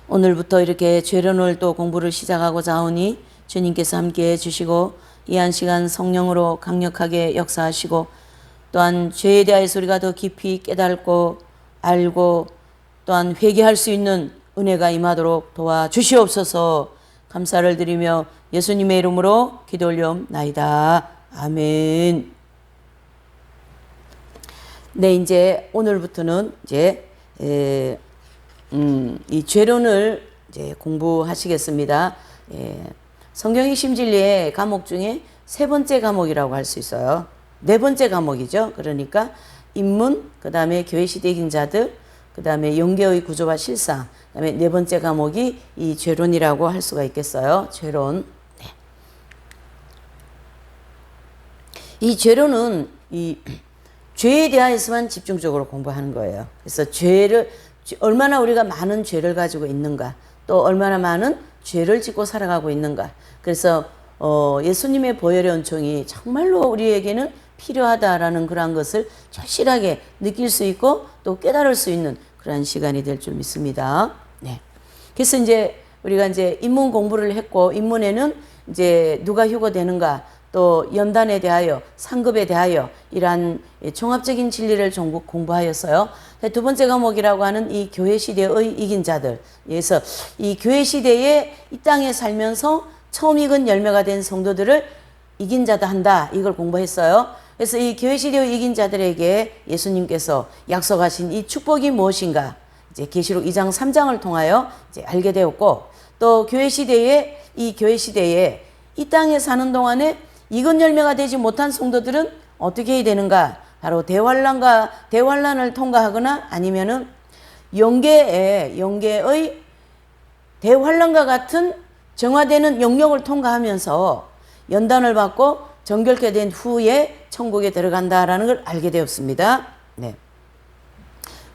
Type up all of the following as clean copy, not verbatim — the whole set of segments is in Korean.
오늘부터 이렇게 죄론을 또 공부를 시작하고자 하오니 주님께서 함께해 주시고 이 한 시간 성령으로 강력하게 역사하시고 또한 죄에 대하여서 우리가 더 깊이 깨닫고 알고 또한 회개할 수 있는 은혜가 임하도록 도와주시옵소서. 감사를 드리며 예수님의 이름으로 기도 올려옵나이다. 아멘. 네, 이제 오늘부터는 이제 이 죄론을 이제 공부하시겠습니다. 성경 핵심진리의 과목 중에 세 번째 과목이라고 할 수 있어요. 네 번째 과목이죠. 그러니까 인문, 그 다음에 교회시대 이긴 자들, 그 다음에 영계의 구조와 실상, 그 다음에 네 번째 과목이 이 죄론이라고 할 수가 있겠어요. 죄론. 네. 이 죄론은 이 죄에 대하여서만 집중적으로 공부하는 거예요. 그래서 얼마나 우리가 많은 죄를 가지고 있는가, 또 얼마나 많은 죄를 짓고 살아가고 있는가. 그래서 예수님의 보혈의 은총이 정말로 우리에게는 필요하다라는 그러한 것을 절실하게 느낄 수 있고 또 깨달을 수 있는 그러한 시간이 될 줄 믿습니다. 네. 그래서 이제 우리가 이제 인문 공부를 했고, 인문에는 이제 누가 휴거되는가, 또 연단에 대하여, 상급에 대하여 이러한 종합적인 진리를 공부하였어요. 두 번째 과목이라고 하는 이 교회 시대의 이긴 자들. 그래서 이 교회 시대에 이 땅에 살면서 처음 익은 열매가 된 성도들을 이긴 자다 한다. 이걸 공부했어요. 그래서 이 교회 시대의 이긴 자들에게 예수님께서 약속하신 이 축복이 무엇인가? 이제 계시록 2장 3장을 통하여 이제 알게 되었고, 또 교회 시대에 이 땅에 사는 동안에 익은 열매가 되지 못한 성도들은 어떻게 해야 되는가? 바로 대환란을 통과하거나 아니면은 영계의 대환란과 같은 정화되는 영역을 통과하면서 연단을 받고 정결케 된 후에 천국에 들어간다라는 걸 알게 되었습니다. 네.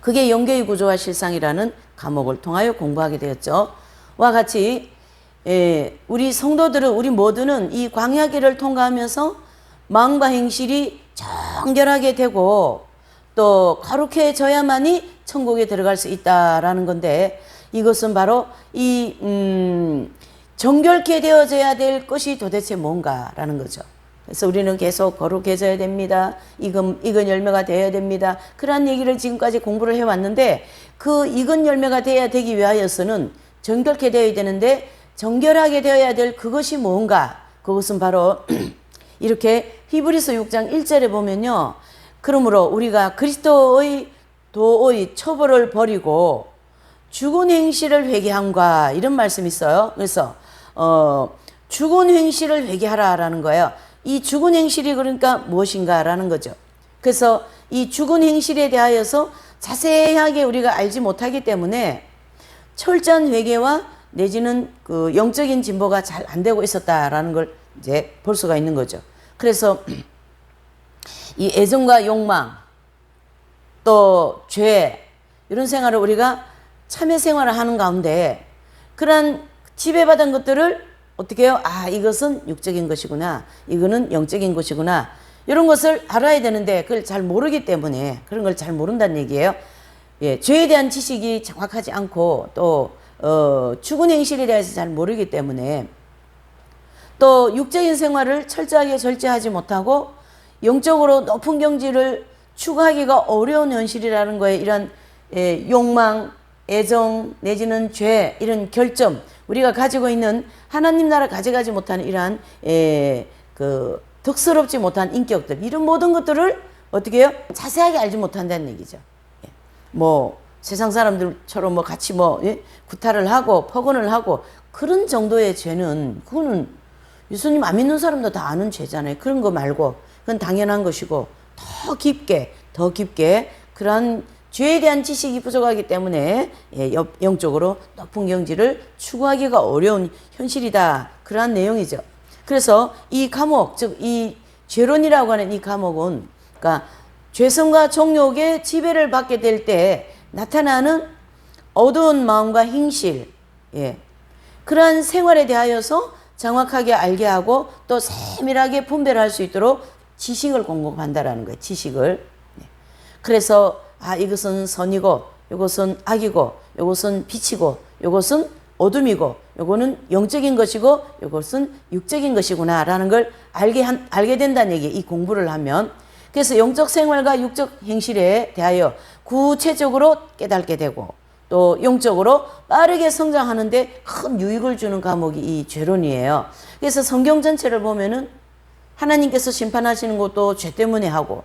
그게 영계의 구조와 실상이라는 과목을 통하여 공부하게 되었죠. 와 같이 우리 성도들은, 우리 모두는 이 광야길을 통과하면서 마음과 행실이 정결하게 되고 또 거룩해져야만이 천국에 들어갈 수 있다라는 건데, 이것은 바로 이 정결케 되어져야 될 것이 도대체 뭔가라는 거죠. 그래서 우리는 계속 거룩해져야 됩니다. 익은 열매가 되어야 됩니다. 그러한 얘기를 지금까지 공부를 해왔는데, 그 익은 열매가 되기 위하여서는 정결케 되어야 되는데, 정결하게 되어야 될 그것이 뭔가? 그것은 바로 이렇게 히브리서 6장 1절에 보면요. 그러므로 우리가 그리스도의 도의 처벌을 버리고 죽은 행실을 회개함과, 이런 말씀이 있어요. 그래서 죽은 행실을 회개하라라는 거예요. 이 죽은 행실이 그러니까 무엇인가라는 거죠. 그래서 이 죽은 행실에 대하여서 자세하게 우리가 알지 못하기 때문에 철저한 회개와 내지는 그 영적인 진보가 잘 안 되고 있었다라는 걸 이제 볼 수가 있는 거죠. 그래서 이 애정과 욕망, 또 죄, 이런 생활을 우리가 참회 생활을 하는 가운데 그러한 지배받은 것들을 어떻게 해요? 아, 이것은 육적인 것이구나, 이거는 영적인 것이구나, 이런 것을 알아야 되는데 그걸 잘 모르기 때문에, 그런 걸 잘 모른다는 얘기예요. 죄에 대한 지식이 정확하지 않고 또 죽은 행실에 대해서 잘 모르기 때문에, 또 육적인 생활을 철저하게 절제하지 못하고 영적으로 높은 경지를 추구하기가 어려운 현실이라는 거에, 이런 욕망, 애정 내지는 죄, 이런 결점, 우리가 가지고 있는 하나님 나라 가져가지 못하는 이러한 그 덕스럽지 못한 인격들, 이런 모든 것들을 어떻게 해요? 자세하게 알지 못한다는 얘기죠. 뭐 세상 사람들처럼 뭐 같이 구타를 하고 폭언을 하고 그런 정도의 죄는, 그거는 예수님 안 믿는 사람도 다 아는 죄잖아요. 그런 거 말고 그건 당연한 것이고, 더 깊게 그러한 죄에 대한 지식이 부족하기 때문에 영적으로 높은 경지를 추구하기가 어려운 현실이다, 그러한 내용이죠. 그래서 이 과목, 즉 이 죄론이라고 하는 이 과목은, 그러니까 죄성과 정욕의 지배를 받게 될 때 나타나는 어두운 마음과 행실, 그러한 생활에 대하여서 정확하게 알게 하고 또 세밀하게 분별할 수 있도록 지식을 공급한다라는 거예요. 지식을. 그래서 이것은 선이고 요것은 악이고, 요것은 빛이고, 요것은 어둠이고, 요거는 영적인 것이고, 요것은 육적인 것이구나 라는 걸 알게 된다는 얘기, 이 공부를 하면. 그래서 영적 생활과 육적 행실에 대하여 구체적으로 깨닫게 되고, 또 영적으로 빠르게 성장하는데 큰 유익을 주는 과목이 이 죄론이에요. 그래서 성경 전체를 보면은 하나님께서 심판하시는 것도 죄 때문에 하고,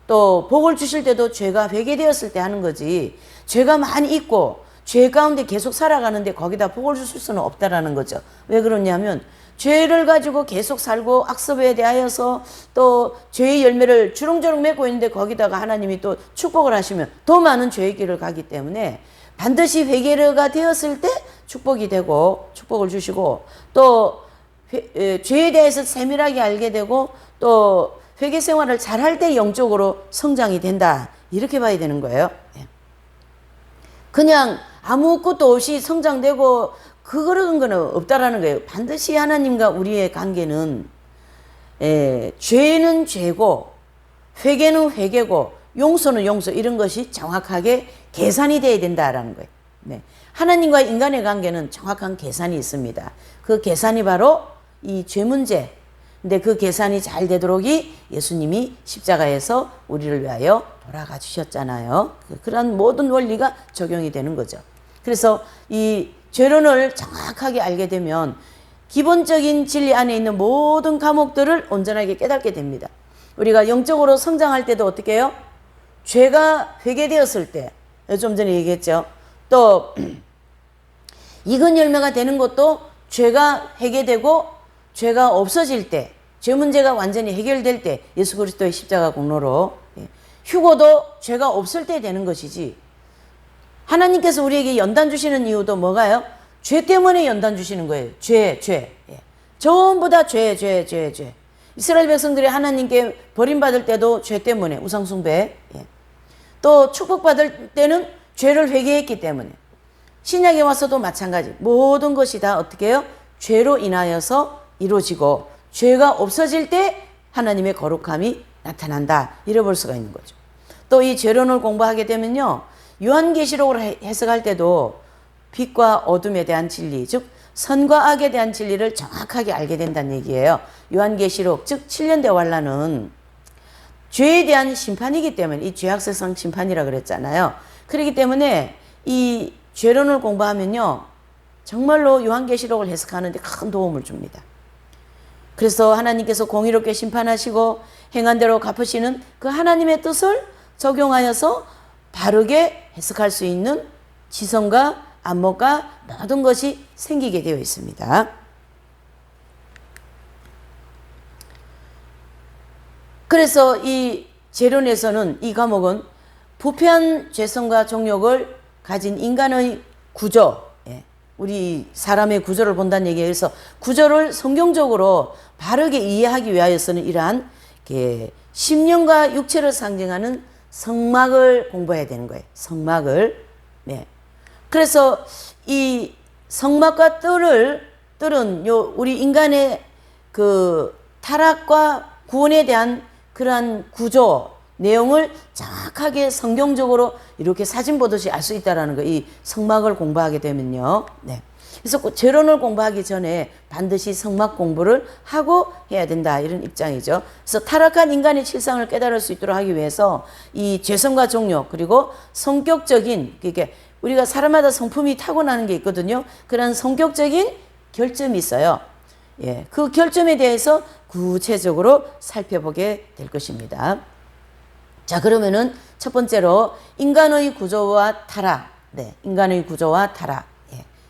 또 복을 주실 때도 죄가 회개되었을 때 하는 거지, 죄가 많이 있고 죄 가운데 계속 살아가는데 거기다 복을 주실 수는 없다라는 거죠. 왜 그러냐면 죄를 가지고 계속 살고 악습에 대하여서 또 죄의 열매를 주렁주렁 맺고 있는데 거기다가 하나님이 또 축복을 하시면 더 많은 죄의 길을 가기 때문에 반드시 회개가 되었을 때 축복이 되고 축복을 주시고, 또 죄에 대해서 세밀하게 알게 되고, 또 회개 생활을 잘할 때 영적으로 성장이 된다, 이렇게 봐야 되는 거예요. 그냥 아무것도 없이 성장되고 그런 거는 없다라는 거예요. 반드시 하나님과 우리의 관계는 죄는 죄고, 회개는 회개고, 용서는 용서, 이런 것이 정확하게 계산이 돼야 된다라는 거예요. 네. 하나님과 인간의 관계는 정확한 계산이 있습니다. 그 계산이 바로 이 죄 문제. 근데 그 계산이 잘 되도록이 예수님이 십자가에서 우리를 위하여 돌아가 주셨잖아요. 그런 모든 원리가 적용이 되는 거죠. 그래서 이 죄론을 정확하게 알게 되면 기본적인 진리 안에 있는 모든 과목들을 온전하게 깨닫게 됩니다. 우리가 영적으로 성장할 때도 어떻게 해요? 죄가 회개되었을 때, 좀 전에 얘기했죠. 또 익은 열매가 되는 것도 죄가 회개되고 죄가 없어질 때, 죄 문제가 완전히 해결될 때, 예수 그리스도의 십자가 공로로. 휴고도 죄가 없을 때 되는 것이지, 하나님께서 우리에게 연단 주시는 이유도 뭐가요? 죄 때문에 연단 주시는 거예요. 죄. 전부 다 죄. 이스라엘 백성들이 하나님께 버림받을 때도 죄 때문에, 우상숭배. 또 축복받을 때는 죄를 회개했기 때문에. 신약에 와서도 마찬가지. 모든 것이 다 어떻게 해요? 죄로 인하여서 이루어지고, 죄가 없어질 때 하나님의 거룩함이 나타난다, 이래 볼 수가 있는 거죠. 또 이 죄론을 공부하게 되면요, 요한계시록을 해석할 때도 빛과 어둠에 대한 진리, 즉 선과 악에 대한 진리를 정확하게 알게 된다는 얘기예요. 요한계시록, 즉 7년 대환란은 죄에 대한 심판이기 때문에, 이 죄악세상 심판이라 그랬잖아요. 그렇기 때문에 이 죄론을 공부하면요, 정말로 요한계시록을 해석하는 데 큰 도움을 줍니다. 그래서 하나님께서 공의롭게 심판하시고 행한 대로 갚으시는 그 하나님의 뜻을 적용하여서 바르게 해석할 수 있는 지성과 안목과 모든 것이 생기게 되어 있습니다. 그래서 이 재론에서는, 이 과목은 부패한 죄성과 종욕을 가진 인간의 구조, 우리 사람의 구조를 본다는 얘기에서 구조를 성경적으로 바르게 이해하기 위하여서는 이러한 심령과 육체를 상징하는 성막을 공부해야 되는 거예요. 성막을. 네. 그래서 이 성막과 뜰은 우리 인간의 그 타락과 구원에 대한 그러한 구조, 내용을 정확하게 성경적으로 이렇게 사진 보듯이 알 수 있다는 거, 이 성막을 공부하게 되면요. 네. 그래서 재론을 공부하기 전에 반드시 성막 공부를 하고 해야 된다, 이런 입장이죠. 그래서 타락한 인간의 실상을 깨달을 수 있도록 하기 위해서 이 죄성과 종욕, 그리고 성격적인, 그러니까 우리가 사람마다 성품이 타고나는 게 있거든요. 그런 성격적인 결점이 있어요. 그 결점에 대해서 구체적으로 살펴보게 될 것입니다. 자, 그러면은 첫 번째로 인간의 구조와 타락. 네, 인간의 구조와 타락.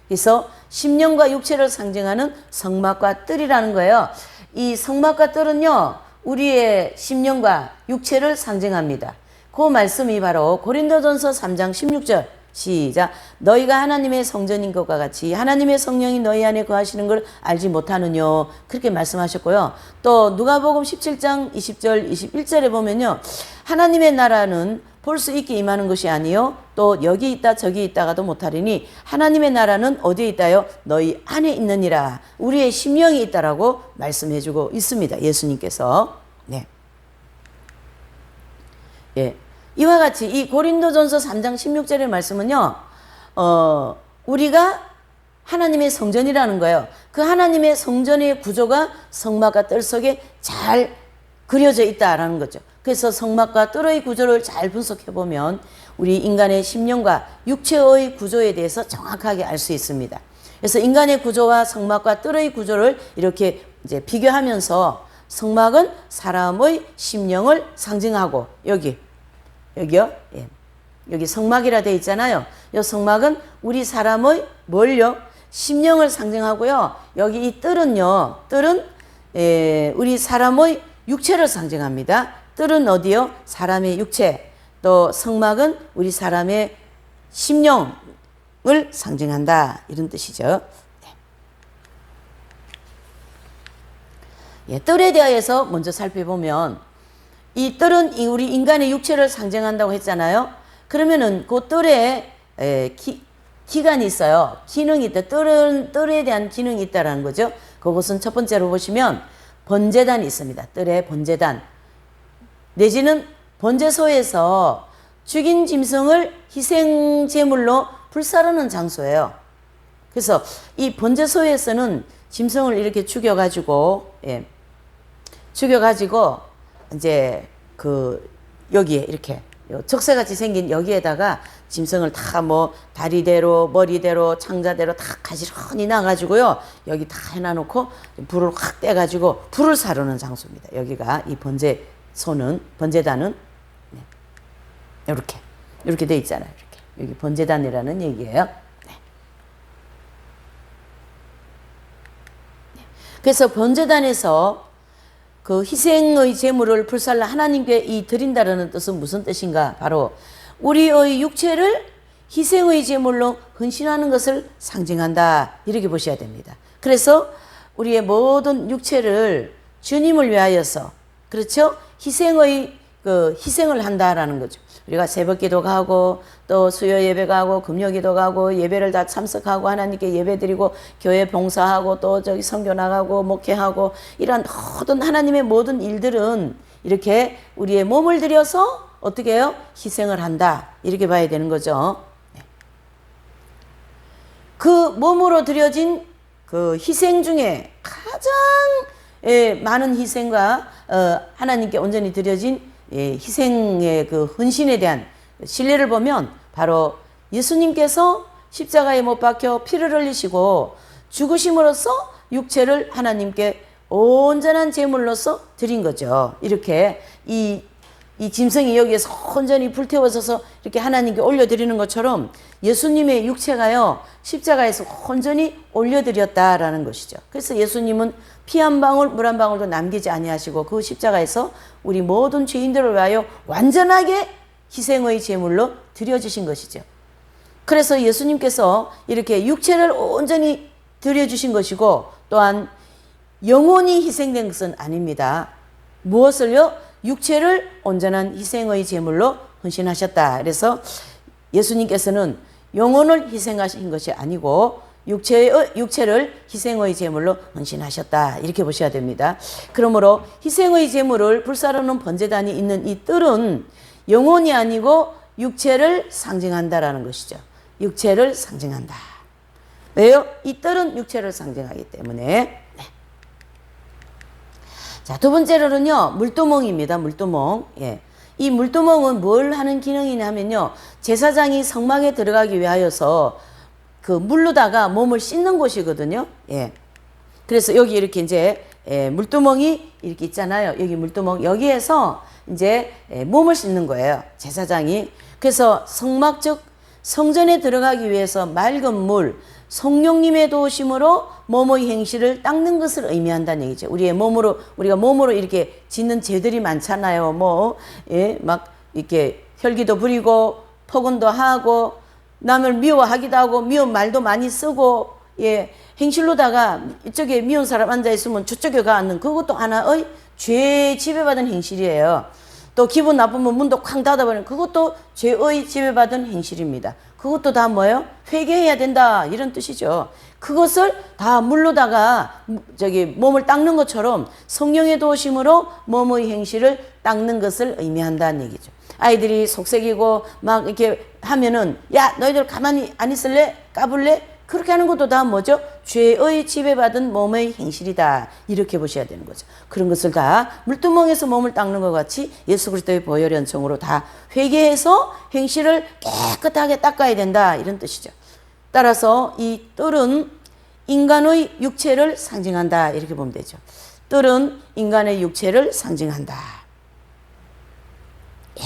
그래서 심령과 육체를 상징하는 성막과 뜰이라는 거예요. 이 성막과 뜰은요, 우리의 심령과 육체를 상징합니다. 그 말씀이 바로 고린도전서 3장 16절. 시작. 너희가 하나님의 성전인 것과 같이 하나님의 성령이 너희 안에 거하시는 걸 알지 못하느뇨, 그렇게 말씀하셨고요. 또 누가복음 17장 20절 21절에 보면요, 하나님의 나라는 볼 수 있게 임하는 것이 아니요 또 여기 있다 저기 있다가도 못하리니 하나님의 나라는 어디에 있다요? 너희 안에 있느니라. 우리의 심령이 있다라고 말씀해주고 있습니다, 예수님께서. 네. 이와 같이 이 고린도전서 3장 16절의 말씀은요, 우리가 하나님의 성전이라는 거예요. 그 하나님의 성전의 구조가 성막과 뜰 속에 잘 그려져 있다라는 거죠. 그래서 성막과 뜰의 구조를 잘 분석해 보면 우리 인간의 심령과 육체의 구조에 대해서 정확하게 알 수 있습니다. 그래서 인간의 구조와 성막과 뜰의 구조를 이렇게 이제 비교하면서 성막은 사람의 심령을 상징하고 여기요. 예. 여기 성막이라 되어 있잖아요. 이 성막은 우리 사람의 뭘요? 심령을 상징하고요. 여기 이 뜰은요. 뜰은 우리 사람의 육체를 상징합니다. 뜰은 어디요? 사람의 육체. 또 성막은 우리 사람의 심령을 상징한다. 이런 뜻이죠. 예, 뜰에 대해서 먼저 살펴보면 이 뜰은 우리 인간의 육체를 상징한다고 했잖아요. 그러면은 그 뜰에 기관이 있어요. 기능이 있다. 뜰에 대한 기능이 있다라는 거죠. 그것은 첫 번째로 보시면 번제단이 있습니다. 뜰에 번제단. 내지는 번제소에서 죽인 짐승을 희생 제물로 불사르는 장소예요. 그래서 이 번제소에서는 짐승을 이렇게 죽여가지고 이제 여기에 이렇게 적새같이 생긴 여기에다가 짐승을 다 뭐 다리대로 머리대로 창자대로 다 가지런히 놔가지고요. 여기 다 해놔놓고 불을 확 떼가지고 불을 사르는 장소입니다. 여기가 이 번제단은 이렇게 돼 있잖아요. 이렇게 여기 번제단이라는 얘기예요. 그래서 번제단에서 그 희생의 제물을 불살라 하나님께 드린다라는 뜻은 무슨 뜻인가? 바로 우리의 육체를 희생의 제물로 헌신하는 것을 상징한다. 이렇게 보셔야 됩니다. 그래서 우리의 모든 육체를 주님을 위하여서, 그렇죠? 희생을 한다라는 거죠. 우리가 새벽기도 가고 또 수요 예배 가고 금요기도 가고 예배를 다 참석하고 하나님께 예배드리고 교회 봉사하고 또 저기 선교 나가고 목회하고 이런 모든 하나님의 모든 일들은 이렇게 우리의 몸을 들여서 어떻게 해요? 희생을 한다. 이렇게 봐야 되는 거죠. 그 몸으로 드려진 그 희생 중에 가장 많은 희생과 하나님께 온전히 드려진 희생의 그 헌신에 대한 신뢰를 보면 바로 예수님께서 십자가에 못 박혀 피를 흘리시고 죽으심으로써 육체를 하나님께 온전한 제물로서 드린 거죠. 이렇게 이 짐승이 여기에서 온전히 불태워져서 이렇게 하나님께 올려드리는 것처럼 예수님의 육체가요 십자가에서 온전히 올려드렸다라는 것이죠. 그래서 예수님은 피 한 방울 물 한 방울도 남기지 아니하시고 그 십자가에서 우리 모든 죄인들을 위하여 완전하게 희생의 제물로 드려주신 것이죠. 그래서 예수님께서 이렇게 육체를 온전히 드려주신 것이고 또한 영혼이 희생된 것은 아닙니다. 무엇을요? 육체를 온전한 희생의 제물로 헌신하셨다. 그래서 예수님께서는 영혼을 희생하신 것이 아니고 육체를 희생의 제물로 헌신하셨다. 이렇게 보셔야 됩니다. 그러므로 희생의 제물을 불사르는 번제단이 있는 이 뜰은 영혼이 아니고 육체를 상징한다라는 것이죠. 육체를 상징한다. 왜요? 이 뜰은 육체를 상징하기 때문에. 자, 두 번째로는요, 물두멍입니다. 물두멍. 이 물두멍은 뭘 하는 기능이냐면요, 제사장이 성막에 들어가기 위하여서 그 물로다가 몸을 씻는 곳이거든요. 그래서 여기 이렇게 이제 물두멍이 이렇게 있잖아요. 여기 물두멍, 여기에서 이제 몸을 씻는 거예요. 제사장이. 그래서 성막 즉 성전에 들어가기 위해서 맑은 물, 성령님의 도우심으로 몸의 행실을 닦는 것을 의미한다는 얘기죠. 우리가 몸으로 이렇게 짓는 죄들이 많잖아요. 막 이렇게 혈기도 부리고 폭언도 하고 남을 미워하기도 하고 미운 말도 많이 쓰고 행실로다가 이쪽에 미운 사람 앉아 있으면 저쪽에 가는 그것도 하나의 죄에 지배받은 행실이에요. 또 기분 나쁘면 문도 쾅 닫아버리는 그것도 죄의 지배받은 행실입니다. 그것도 다 뭐예요? 회개해야 된다 이런 뜻이죠. 그것을 다 물로다가 몸을 닦는 것처럼 성령의 도우심으로 몸의 행실을 닦는 것을 의미한다는 얘기죠. 아이들이 속색이고 막 이렇게 하면은 야 너희들 가만히 안 있을래? 까불래? 그렇게 하는 것도 다 뭐죠? 죄의 지배받은 몸의 행실이다. 이렇게 보셔야 되는 거죠. 그런 것을 다 물두멍에서 몸을 닦는 것 같이 예수 그리스도의 보혈 연청으로 다 회개해서 행실을 깨끗하게 닦아야 된다. 이런 뜻이죠. 따라서 이 뜰은 인간의 육체를 상징한다. 이렇게 보면 되죠. 뜰은 인간의 육체를 상징한다. 예.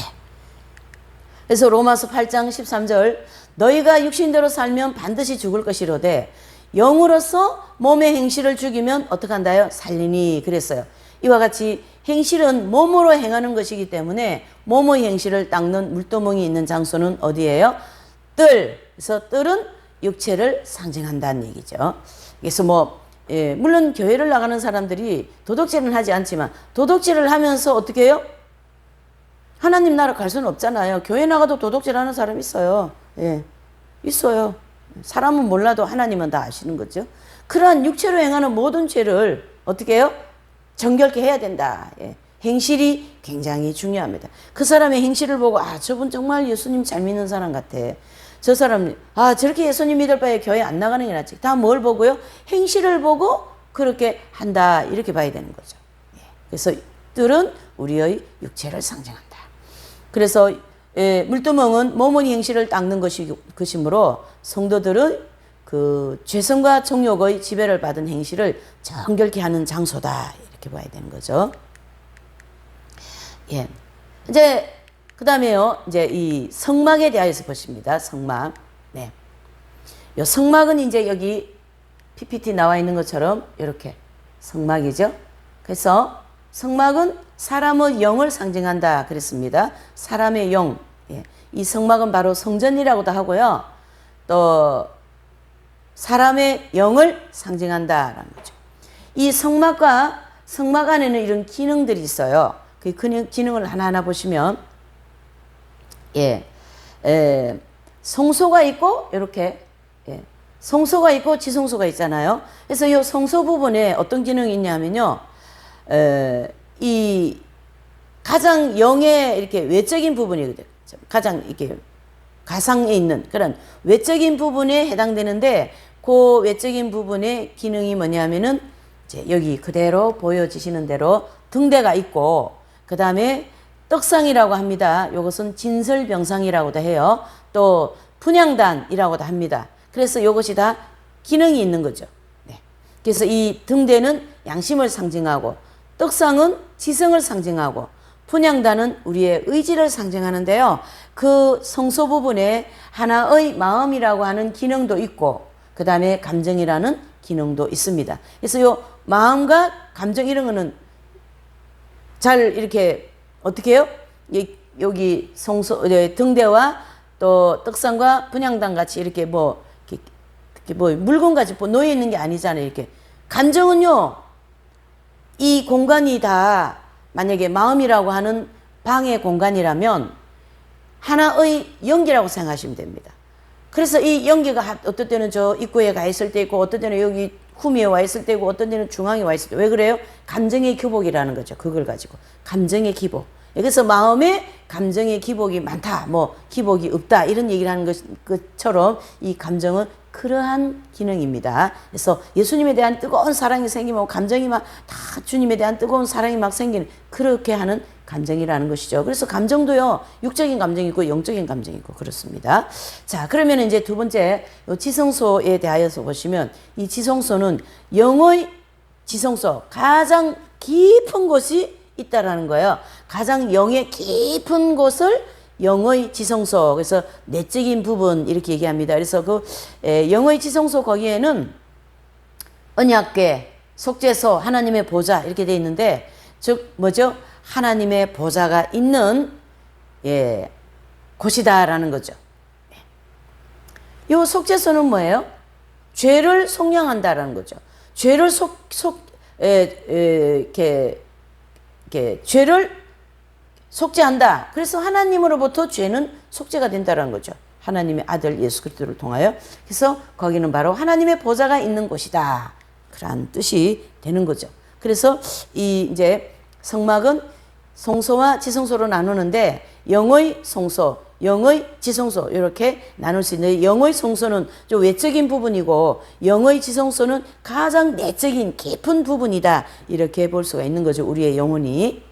그래서 로마서 8장 13절 너희가 육신대로 살면 반드시 죽을 것이로되 영으로서 몸의 행실을 죽이면 어떡한다요? 살리니 그랬어요. 이와 같이 행실은 몸으로 행하는 것이기 때문에 몸의 행실을 닦는 물두멍이 있는 장소는 어디예요? 뜰. 그래서 뜰은 육체를 상징한다는 얘기죠. 그래서 물론 교회를 나가는 사람들이 도덕질은 하지 않지만 도덕질을 하면서 어떻게 해요? 하나님 나라 갈 수는 없잖아요. 교회 나가도 도덕질하는 사람 있어요. 예, 있어요. 사람은 몰라도 하나님은 다 아시는 거죠. 그러한 육체로 행하는 모든 죄를 어떻게 해요? 정결케 해야 된다. 예, 행실이 굉장히 중요합니다. 그 사람의 행실을 보고 저분 정말 예수님 잘 믿는 사람 같아. 저 사람 저렇게 예수님 믿을 바에 교회 안 나가는 게 낫지. 다 뭘 보고요? 행실을 보고 그렇게 한다. 이렇게 봐야 되는 거죠. 예, 그래서 뜰은 우리의 육체를 상징한다. 그래서 물두멍은 몸의 행실을 닦는 것이므로 성도들은 그 죄성과 정욕의 지배를 받은 행실을 정결케 하는 장소다. 이렇게 봐야 되는 거죠. 예. 이제 그 다음에요. 이제 이 성막에 대하여서 보십니다. 성막. 네. 요 성막은 이제 여기 PPT 나와 있는 것처럼 이렇게 성막이죠. 그래서 성막은 사람의 영을 상징한다 그랬습니다. 사람의 영. 예. 이 성막은 바로 성전이라고도 하고요. 또 사람의 영을 상징한다라는 거죠. 이 성막 안에는 이런 기능들이 있어요. 그 기능을 하나하나 보시면 성소가 있고 이렇게 성소가 있고 지성소가 있잖아요. 그래서 이 성소 부분에 어떤 기능이 있냐면요. 이 가장 영의 이렇게 외적인 부분이거든요. 가장 이렇게 가상에 있는 그런 외적인 부분에 해당되는데 그 외적인 부분의 기능이 뭐냐면은 이제 여기 그대로 보여지시는 대로 등대가 있고 그 다음에 떡상이라고 합니다. 이것은 진설병상이라고도 해요. 또 분향단이라고도 합니다. 그래서 이것이 다 기능이 있는 거죠. 네. 그래서 이 등대는 양심을 상징하고 떡상은 지성을 상징하고 분향단은 우리의 의지를 상징하는데요. 그 성소 부분에 하나의 마음이라고 하는 기능도 있고 그 다음에 감정이라는 기능도 있습니다. 그래서 요 마음과 감정 이런 거는 잘 이렇게 어떻게 해요? 여기 성소 등대와 또 떡상과 분향단 같이 이렇게 물건 같이 놓여 있는 게 아니잖아요. 이렇게 감정은요. 이 공간이 다 만약에 마음이라고 하는 방의 공간이라면 하나의 연기라고 생각하시면 됩니다. 그래서 이 연기가 어떤 때는 저 입구에 가 있을 때 있고 어떤 때는 여기 후미에 와 있을 때고 어떤 때는 중앙에 와 있을 때. 왜 그래요? 감정의 기복이라는 거죠. 그걸 가지고. 감정의 기복. 그래서 마음에 감정의 기복이 많다. 기복이 없다. 이런 얘기를 하는 것처럼 이 감정은 그러한 기능입니다. 그래서 예수님에 대한 뜨거운 사랑이 생기면 감정이 막 다 주님에 대한 뜨거운 사랑이 막 생기는 그렇게 하는 감정이라는 것이죠. 그래서 감정도요, 육적인 감정이 있고 영적인 감정이 있고 그렇습니다. 자, 그러면 이제 두 번째 지성소에 대하여서 보시면 이 지성소는 영의 지성소, 가장 깊은 곳이 있다라는 거예요. 가장 영의 깊은 곳을 영의 지성소, 그래서 내적인 부분 이렇게 얘기합니다. 그래서 영의 지성소 거기에는 언약궤, 속죄소, 하나님의 보좌 이렇게 돼 있는데 즉 뭐죠? 하나님의 보좌가 있는 곳이다라는 거죠. 이 속죄소는 뭐예요? 죄를 속량한다라는 거죠. 죄를 죄를 속죄한다. 그래서 하나님으로부터 죄는 속죄가 된다는 거죠. 하나님의 아들 예수 그리스도를 통하여. 그래서 거기는 바로 하나님의 보좌가 있는 곳이다. 그런 뜻이 되는 거죠. 그래서 이 이제 성막은 성소와 지성소로 나누는데 영의 성소, 영의 지성소 이렇게 나눌 수 있는데 영의 성소는 좀 외적인 부분이고 영의 지성소는 가장 내적인 깊은 부분이다. 이렇게 볼 수가 있는 거죠. 우리의 영혼이.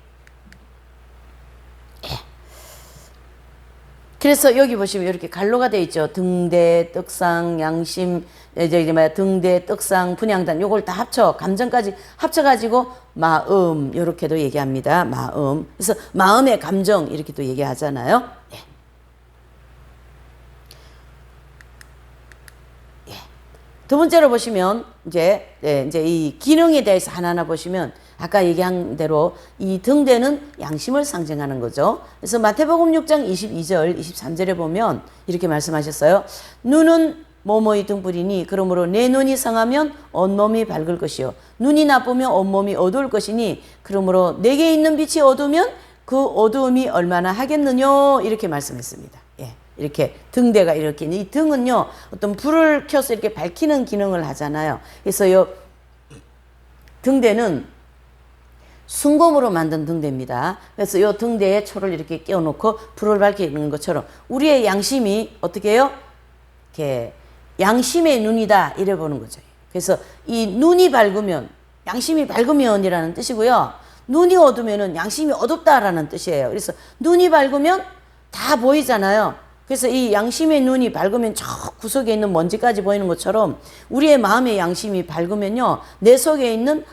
그래서 여기 보시면 이렇게 갈로가 되어 있죠. 등대, 떡상, 양심, 등대, 떡상, 분향단 요걸 다 합쳐 감정까지 합쳐가지고 마음 이렇게도 얘기합니다. 마음. 그래서 마음의 감정 이렇게 또 얘기하잖아요. 두 번째로 보시면 이제 이 기능에 대해서 하나하나 보시면 아까 얘기한 대로 이 등대는 양심을 상징하는 거죠. 그래서 마태복음 6장 22절, 23절에 보면 이렇게 말씀하셨어요. 눈은 뭐뭐의 등불이니 그러므로 내 눈이 상하면 온몸이 밝을 것이요 눈이 나쁘면 온몸이 어두울 것이니 그러므로 내게 있는 빛이 어두우면 그 어두움이 얼마나 하겠느냐 이렇게 말씀했습니다. 이렇게 등대가 이렇게 이 등은요 어떤 불을 켜서 이렇게 밝히는 기능을 하잖아요. 그래서 요 등대는 순금으로 만든 등대입니다. 그래서 요 등대에 초를 이렇게 끼워놓고 불을 밝히는 것처럼 우리의 양심이 어떻게 해요? 이렇게 양심의 눈이다 이래 보는 거죠. 그래서 이 눈이 밝으면 양심이 밝으면이라는 뜻이고요. 눈이 어두면은 양심이 어둡다라는 뜻이에요. 그래서 눈이 밝으면 다 보이잖아요. 그래서 이 양심의 눈이 밝으면 저 구석에 있는 먼지까지 보이는 것처럼 우리의 마음의 양심이 밝으면요. 내 속에 있는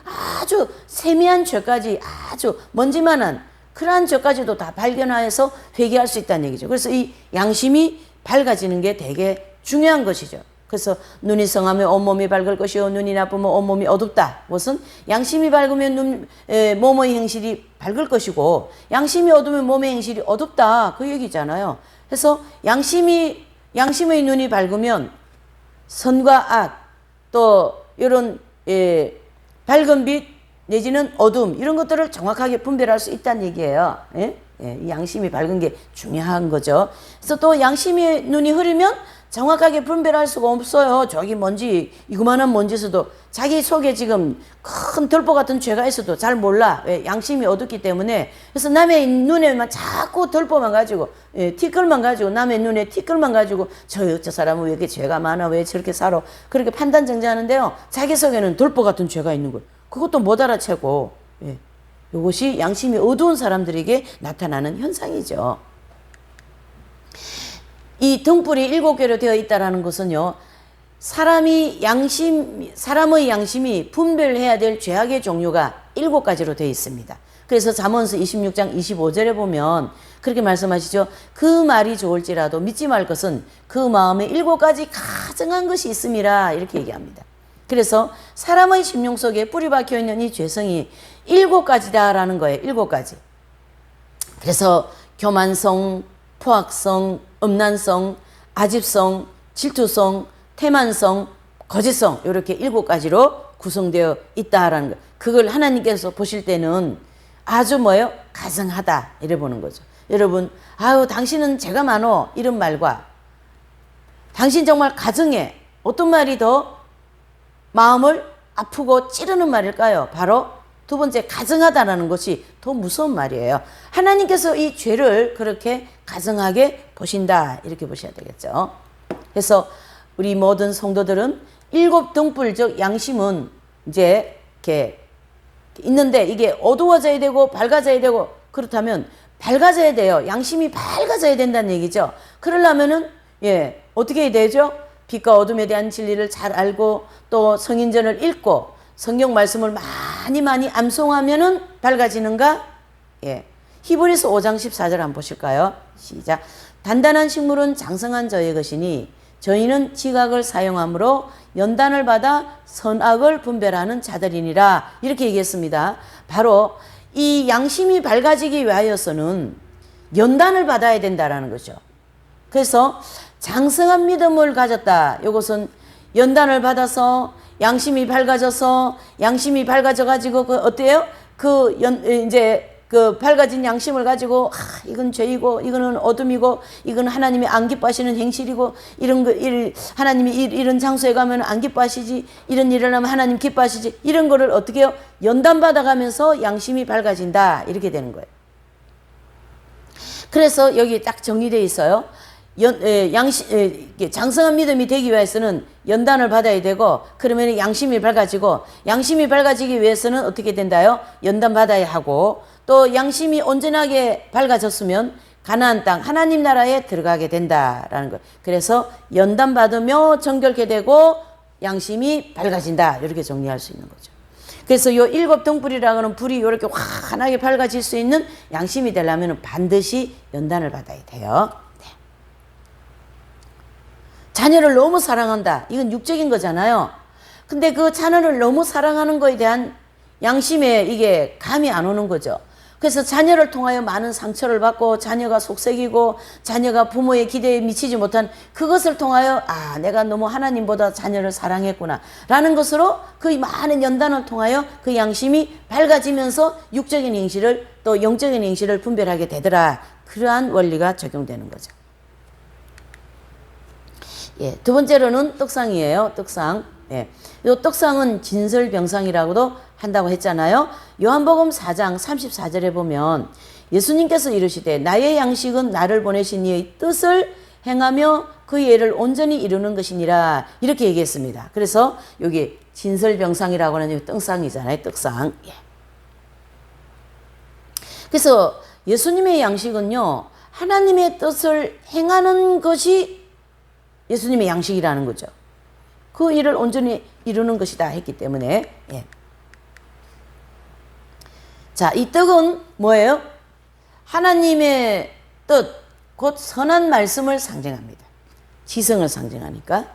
아주 세미한 죄까지 아주 먼지만한 그러한 죄까지도 다 발견해서 회개할 수 있다는 얘기죠. 그래서 이 양심이 밝아지는 게 되게 중요한 것이죠. 그래서 눈이 성하면 온몸이 밝을 것이요 눈이 나쁘면 온몸이 어둡다. 무슨 양심이 밝으면 몸의 행실이 밝을 것이고 양심이 어두우면 몸의 행실이 어둡다. 그 얘기잖아요. 그래서 양심의 눈이 밝으면 선과 악, 또 이런 밝은 빛 내지는 어둠 이런 것들을 정확하게 분별할 수 있다는 얘기예요. 이 양심이 밝은 게 중요한 거죠. 그래서 또 양심의 눈이 흐리면 정확하게 분별할 수가 없어요. 저기 먼지, 이거만한 먼지에서도 자기 속에 지금 큰 들보 같은 죄가 있어도 잘 몰라. 왜? 양심이 어둡기 때문에. 그래서 남의 눈에만 자꾸 들보만 가지고, 티끌만 가지고, 남의 눈에 티끌만 가지고, 저 사람은 왜 이렇게 죄가 많아? 왜 저렇게 살아? 그렇게 판단 정지하는데요. 자기 속에는 들보 같은 죄가 있는 거예요. 그것도 못 알아채고, 이것이 양심이 어두운 사람들에게 나타나는 현상이죠. 이 등불이 7개로 되어 있다는 것은요, 사람의 양심이 분별해야 될 죄악의 종류가 7가지로 되어 있습니다. 그래서 잠언서 26장 25절에 보면 그렇게 말씀하시죠. 그 말이 좋을지라도 믿지 말 것은 그 마음에 7가지 가증한 것이 있음이라 이렇게 얘기합니다. 그래서 사람의 심령 속에 뿌리 박혀 있는 이 죄성이 7가지다라는 거예요. 7가지. 그래서 교만성, 포악성, 음란성, 아집성, 질투성, 태만성, 거짓성 이렇게 7가지로 구성되어 있다라는 거. 그걸 하나님께서 보실 때는 아주 뭐예요? 가증하다 이래 보는 거죠. 여러분, 아유 당신은 죄가 많어 이런 말과 당신 정말 가증해 어떤 말이 더 마음을 아프고 찌르는 말일까요? 바로 두 번째 가증하다라는 것이 더 무서운 말이에요. 하나님께서 이 죄를 그렇게 가증하게 보신다 이렇게 보셔야 되겠죠. 그래서 우리 모든 성도들은 7등불 즉 양심은 이제 이렇게 있는데 이게 어두워져야 되고 밝아져야 되고 그렇다면 밝아져야 돼요. 양심이 밝아져야 된다는 얘기죠. 그러려면은 어떻게 해야 되죠? 빛과 어둠에 대한 진리를 잘 알고 또 성인전을 읽고 성경 말씀을 많이 암송하면은 밝아지는가? 히브리서 5장 14절 한번 보실까요? 시작. 단단한 식물은 장성한 저의 것이니 저희는 지각을 사용함으로 연단을 받아 선악을 분별하는 자들이니라 이렇게 얘기했습니다. 바로 이 양심이 밝아지기 위하여서는 연단을 받아야 된다라는 거죠. 그래서 장성한 믿음을 가졌다. 이것은 연단을 받아서 양심이 밝아져서 양심이 밝아져가지고 어때요? 이제 밝아진 양심을 가지고 이건 죄이고 이거는 어둠이고 이건 하나님이 안 기뻐하시는 행실이고 하나님이 이런 장소에 가면 안 기뻐하시지 이런 일을 하면 하나님 기뻐하시지 이런 거를 어떻게 해요? 연단받아가면서 양심이 밝아진다 이렇게 되는 거예요. 그래서 여기 딱 정리되어 있어요. 장성한 믿음이 되기 위해서는 연단을 받아야 되고, 그러면 양심이 밝아지고, 양심이 밝아지기 위해서는 어떻게 된다요? 연단 받아야 하고, 또 양심이 온전하게 밝아졌으면 가나안 땅 하나님 나라에 들어가게 된다라는 거예요. 그래서 연단 받으며 정결케 되고 양심이 밝아진다, 이렇게 정리할 수 있는 거죠. 그래서 요 7 등불이라고 하는 불이 이렇게 환하게 밝아질 수 있는 양심이 되려면 반드시 연단을 받아야 돼요. 네. 자녀를 너무 사랑한다, 이건 육적인 거잖아요. 근데 그 자녀를 너무 사랑하는 거에 대한 양심에 이게 감이 안 오는 거죠. 그래서 자녀를 통하여 많은 상처를 받고, 자녀가 속썩이고, 자녀가 부모의 기대에 미치지 못한 그것을 통하여 내가 너무 하나님보다 자녀를 사랑했구나 라는 것으로 그 많은 연단을 통하여 그 양심이 밝아지면서 육적인 행실을 또 영적인 행실을 분별하게 되더라. 그러한 원리가 적용되는 거죠. 예, 두 번째로는 떡상이에요. 떡상. 예. 이 떡상은 진설병상이라고도 한다고 했잖아요. 요한복음 4장 34절에 보면 예수님께서 이르시되 나의 양식은 나를 보내신 이의 뜻을 행하며 그 예를 온전히 이루는 것이니라, 이렇게 얘기했습니다. 그래서 여기 진설병상이라고 하는 떡상이잖아요. 떡상. 예. 그래서 예수님의 양식은요, 하나님의 뜻을 행하는 것이 예수님의 양식이라는 거죠. 그 일을 온전히 이루는 것이다 했기 때문에. 예. 자, 이 떡은 뭐예요? 하나님의 뜻, 곧 선한 말씀을 상징합니다. 지성을 상징하니까.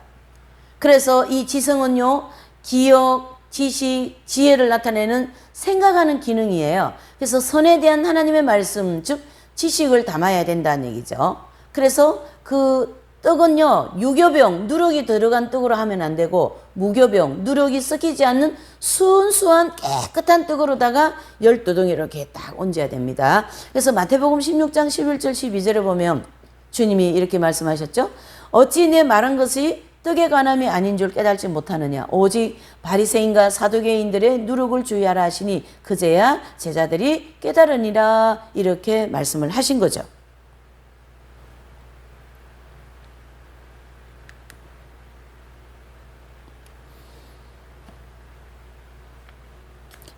그래서 이 지성은요, 기억, 지식, 지혜를 나타내는 생각하는 기능이에요. 그래서 선에 대한 하나님의 말씀, 즉 지식을 담아야 된다는 얘기죠. 그래서 그 떡은요, 유교병, 누룩이 들어간 떡으로 하면 안 되고, 무교병, 누룩이 섞이지 않는 순수한 깨끗한 떡으로다가 12덩이 이렇게 딱 얹어야 됩니다. 그래서 마태복음 16장 11절 12절에 보면 주님이 이렇게 말씀하셨죠. 어찌 내 말한 것이 떡의 관함이 아닌 줄 깨달지 못하느냐. 오직 바리새인과 사두개인들의 누룩을 주의하라 하시니 그제야 제자들이 깨달으니라, 이렇게 말씀을 하신 거죠.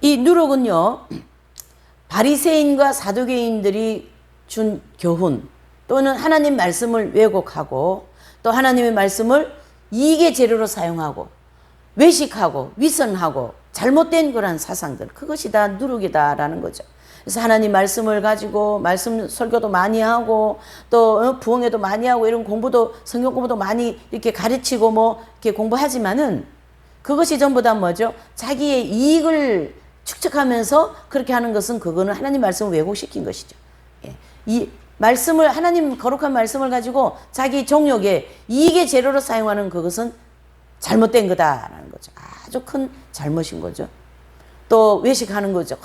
이 누룩은요, 바리새인과 사두개인들이 준 교훈 또는 하나님 말씀을 왜곡하고, 또 하나님의 말씀을 이익의 재료로 사용하고, 외식하고 위선하고 잘못된 그런 사상들, 그것이 다 누룩이다라는 거죠. 그래서 하나님 말씀을 가지고 말씀 설교도 많이 하고, 또 부흥회도 많이 하고, 이런 공부도, 성경 공부도 많이 이렇게 가르치고 뭐 이렇게 공부하지만은 그것이 전부 다 뭐죠? 자기의 이익을 축적하면서 그렇게 하는 것은, 그거는 하나님 말씀을 왜곡시킨 것이죠. 예. 이 말씀을, 하나님 거룩한 말씀을 가지고 자기 정욕에 이익의 재료로 사용하는 그것은 잘못된 거다라는 거죠. 아주 큰 잘못인 거죠. 또 외식하는 거죠.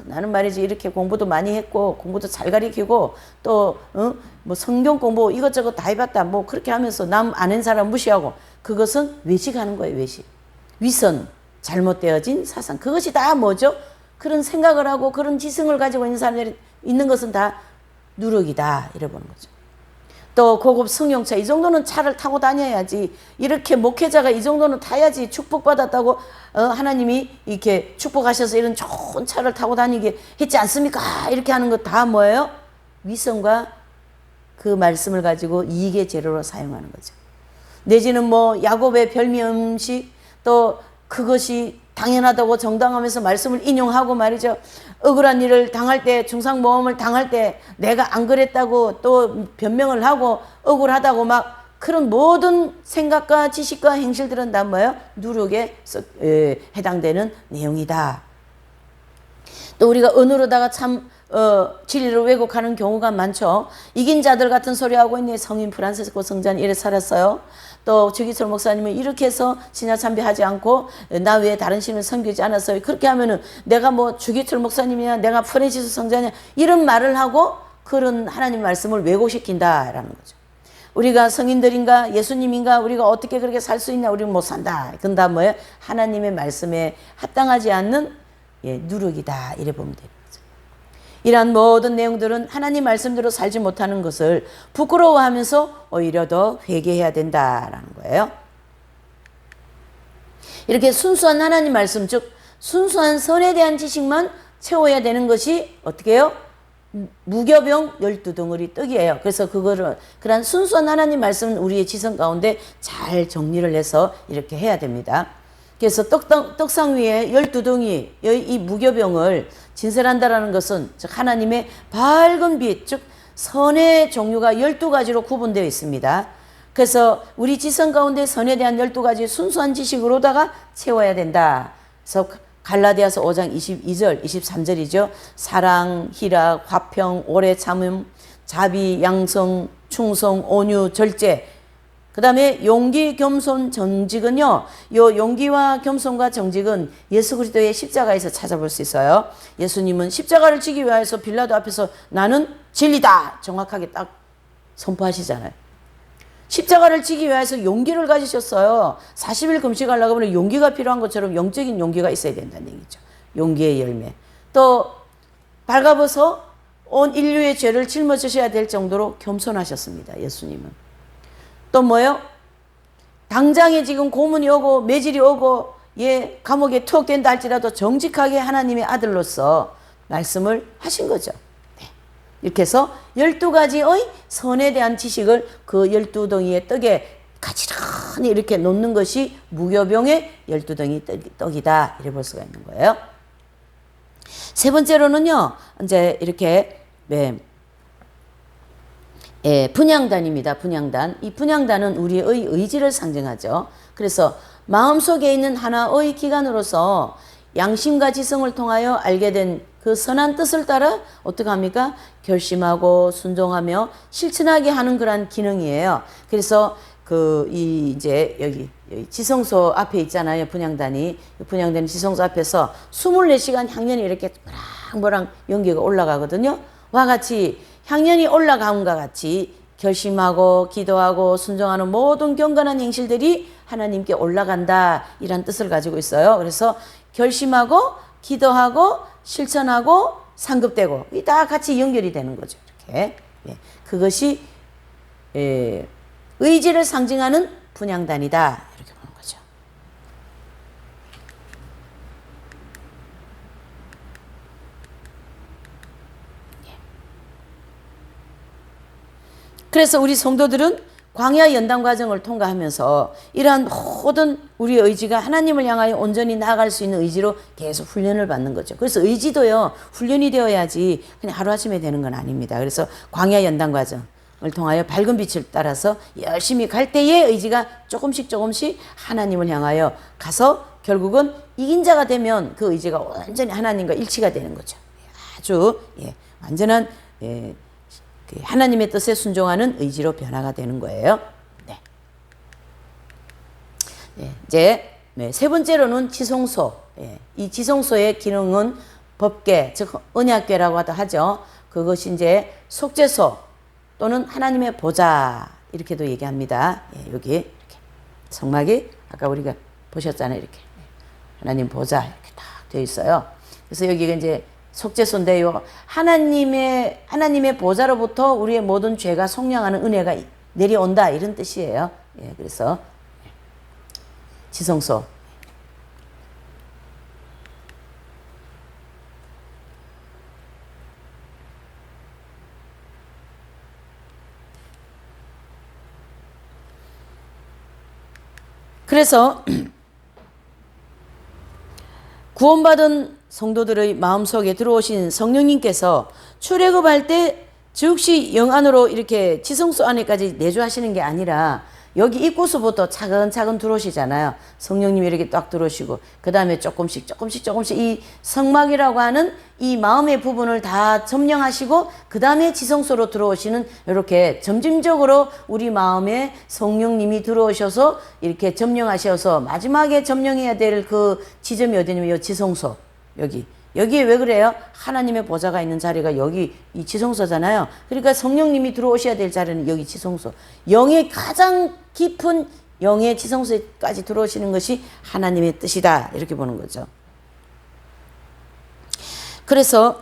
나는 말이지 이렇게 공부도 많이 했고 공부도 잘 가르치고 또 뭐 성경 공부 이것저것 다 해봤다, 뭐 그렇게 하면서 남 아는 사람 무시하고, 그것은 외식하는 거예요. 외식, 위선, 잘못되어진 사상, 그것이 다 뭐죠? 그런 생각을 하고 그런 지성을 가지고 있는 사람들이 있는 것은 다 누룩이다, 이래 보는 거죠. 또 고급 승용차, 이 정도는 차를 타고 다녀야지, 이렇게 목회자가 이 정도는 타야지 축복받았다고 하나님이 이렇게 축복하셔서 이런 좋은 차를 타고 다니게 했지 않습니까? 이렇게 하는 거 다 뭐예요? 위선과 그 말씀을 가지고 이익의 재료로 사용하는 거죠. 내지는 뭐 야곱의 별미 음식, 또 그것이 당연하다고 정당하면서 말씀을 인용하고 말이죠. 억울한 일을 당할 때, 중상모험을 당할 때 내가 안 그랬다고 또 변명을 하고, 억울하다고 막, 그런 모든 생각과 지식과 행실들은 다 뭐예요? 누룩에 해당되는 내용이다. 또 우리가 언어로다가 참 진리를 왜곡하는 경우가 많죠. 이긴 자들 같은 소리 하고 있네. 성인 프란시스코 성자는 이래 살았어요. 또 주기철 목사님은 이렇게 해서 신야 참배하지 않고 나 외에 다른 신을 섬기지 않았어요. 그렇게 하면은 내가 뭐 주기철 목사님이냐, 내가 프란시스 성자냐, 이런 말을 하고 그런 하나님 말씀을 왜곡시킨다라는 거죠. 우리가 성인들인가 예수님인가, 우리가 어떻게 그렇게 살 수 있냐, 우리는 못 산다. 그건 다 뭐예요? 하나님의 말씀에 합당하지 않는 누룩이다, 이래 보면 됩니다. 이러한 모든 내용들은 하나님 말씀대로 살지 못하는 것을 부끄러워하면서 오히려 더 회개해야 된다라는 거예요. 이렇게 순수한 하나님 말씀, 즉 순수한 선에 대한 지식만 채워야 되는 것이 어떻게 해요? 무교병 12덩어리 떡이에요. 그래서 그런 순수한 하나님 말씀은 우리의 지성 가운데 잘 정리를 해서 이렇게 해야 됩니다. 그래서 떡상 위에 12덩이 이 무교병을 진설한다라는 것은 즉 하나님의 밝은 빛, 즉 선의 종류가 12가지로 구분되어 있습니다. 그래서 우리 지성 가운데 선에 대한 12가지 순수한 지식으로다가 채워야 된다. 그래서 갈라디아서 5장 22절, 23절이죠. 사랑, 희락, 화평, 오래 참음, 자비, 양성, 충성, 온유, 절제. 그 다음에 용기, 겸손, 정직은요. 요 용기와 겸손과 정직은 예수 그리스도의 십자가에서 찾아볼 수 있어요. 예수님은 십자가를 지기 위해서 빌라도 앞에서 나는 진리다 정확하게 딱 선포하시잖아요. 십자가를 지기 위해서 용기를 가지셨어요. 40일 금식하려고 하면 용기가 필요한 것처럼 영적인 용기가 있어야 된다는 얘기죠. 용기의 열매. 또 발가벗어 온 인류의 죄를 짊어지셔야 될 정도로 겸손하셨습니다. 예수님은. 또 뭐요? 당장에 지금 고문이 오고 매질이 오고 감옥에 투옥된다 할지라도 정직하게 하나님의 아들로서 말씀을 하신 거죠. 이렇게 해서 12가지의 선에 대한 지식을 그 12덩이의 떡에 가지런히 이렇게 놓는 것이 무교병의 12덩이 떡이다. 이래 볼 수가 있는 거예요. 세 번째로는요, 이제 이렇게, 분향단입니다. 분향단. 이 분향단은 우리의 의지를 상징하죠. 그래서 마음속에 있는 하나의 기관으로서 양심과 지성을 통하여 알게 된 그 선한 뜻을 따라 어떻게 합니까? 결심하고 순종하며 실천하게 하는 그런 기능이에요. 그래서 이제 여기 지성소 앞에 있잖아요. 분향단이. 분향단 지성소 앞에서 24시간 향연이 이렇게 모락모락 연기가 올라가거든요. 와 같이 향연이 올라감과 같이 결심하고 기도하고 순종하는 모든 경건한 행실들이 하나님께 올라간다. 이런 뜻을 가지고 있어요. 그래서 결심하고 기도하고 실천하고 상급되고 다 같이 연결이 되는 거죠. 이렇게. 그것이 의지를 상징하는 분향단이다. 이렇게 보는 거죠. 그래서 우리 성도들은 광야 연단 과정을 통과하면서 이러한 모든 우리의 의지가 하나님을 향하여 온전히 나아갈 수 있는 의지로 계속 훈련을 받는 거죠. 그래서 의지도요, 훈련이 되어야지 그냥 하루아침에 되는 건 아닙니다. 그래서 광야 연단 과정을 통하여 밝은 빛을 따라서 열심히 갈 때의 의지가 조금씩 하나님을 향하여 가서 결국은 이긴 자가 되면 그 의지가 완전히 하나님과 일치가 되는 거죠. 아주 완전한 하나님의 뜻에 순종하는 의지로 변화가 되는 거예요. 이제 세 번째로는 지성소. 이 지성소의 기능은 법궤, 즉 언약궤라고 하죠. 그것이 이제 속죄소 또는 하나님의 보좌 이렇게도 얘기합니다. 여기 이렇게 성막이 아까 우리가 보셨잖아요. 이렇게 하나님 보좌 이렇게 딱 되어 있어요. 그래서 여기가 이제 속죄소인데요. 하나님의 보좌로부터 우리의 모든 죄가 속량하는 은혜가 내려온다 이런 뜻이에요. 그래서 지성소. 그래서 구원받은 성도들의 마음속에 들어오신 성령님께서 출애굽할 때 즉시 영 안으로 이렇게 지성소 안에까지 내주하시는 게 아니라 여기 입구서부터 차근차근 들어오시잖아요. 성령님이 이렇게 딱 들어오시고 그 다음에 조금씩 이 성막이라고 하는 이 마음의 부분을 다 점령하시고 그 다음에 지성소로 들어오시는 이렇게 점진적으로 우리 마음에 성령님이 들어오셔서 이렇게 점령하셔서 마지막에 점령해야 될 그 지점이 어디냐면 이 지성소. 여기에 왜 그래요? 하나님의 보좌가 있는 자리가 여기 이 지성소잖아요. 그러니까 성령님이 들어오셔야 될 자리는 여기 지성소. 영의 가장 깊은 영의 지성소까지 들어오시는 것이 하나님의 뜻이다. 이렇게 보는 거죠. 그래서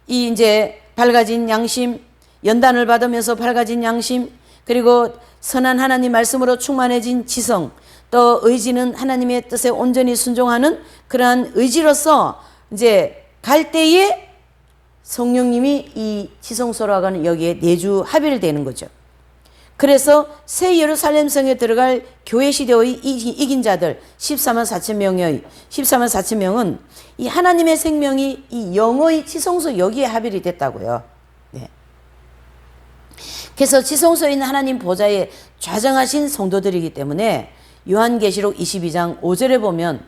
이 이제 밝아진 양심, 연단을 받으면서 밝아진 양심, 그리고 선한 하나님 말씀으로 충만해진 지성, 또 의지는 하나님의 뜻에 온전히 순종하는 그러한 의지로서 이제 갈 때에 성령님이 이 지성소라고 하는 여기에 내주 합의를 되는 거죠. 그래서 새 예루살렘 성에 들어갈 교회 시대의 이긴 자들 14만 4천 명은 이 하나님의 생명이 이 영의 지성소 여기에 합의를 됐다고요. 네. 그래서 지성소에 있는 하나님 보좌에 좌정하신 성도들이기 때문에 요한계시록 22장 5절에 보면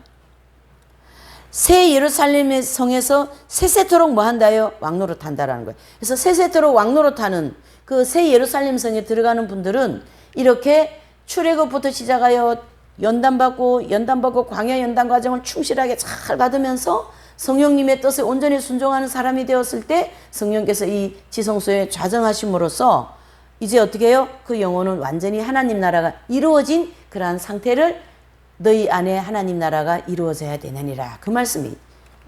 새 예루살렘의 성에서 세세토록 뭐 한다요? 왕노릇 한다라는 거예요. 그래서 세세토록 왕노릇 하는 그 새 예루살렘 성에 들어가는 분들은 이렇게 출애굽부터 시작하여 연단받고 광야 연단 과정을 충실하게 잘 받으면서 성령님의 뜻에 온전히 순종하는 사람이 되었을 때 성령께서 이 지성소에 좌정하심으로써 이제 어떻게 해요? 그 영혼은 완전히 하나님 나라가 이루어진 그러한 상태를 너희 안에 하나님 나라가 이루어져야 되느니라. 그 말씀이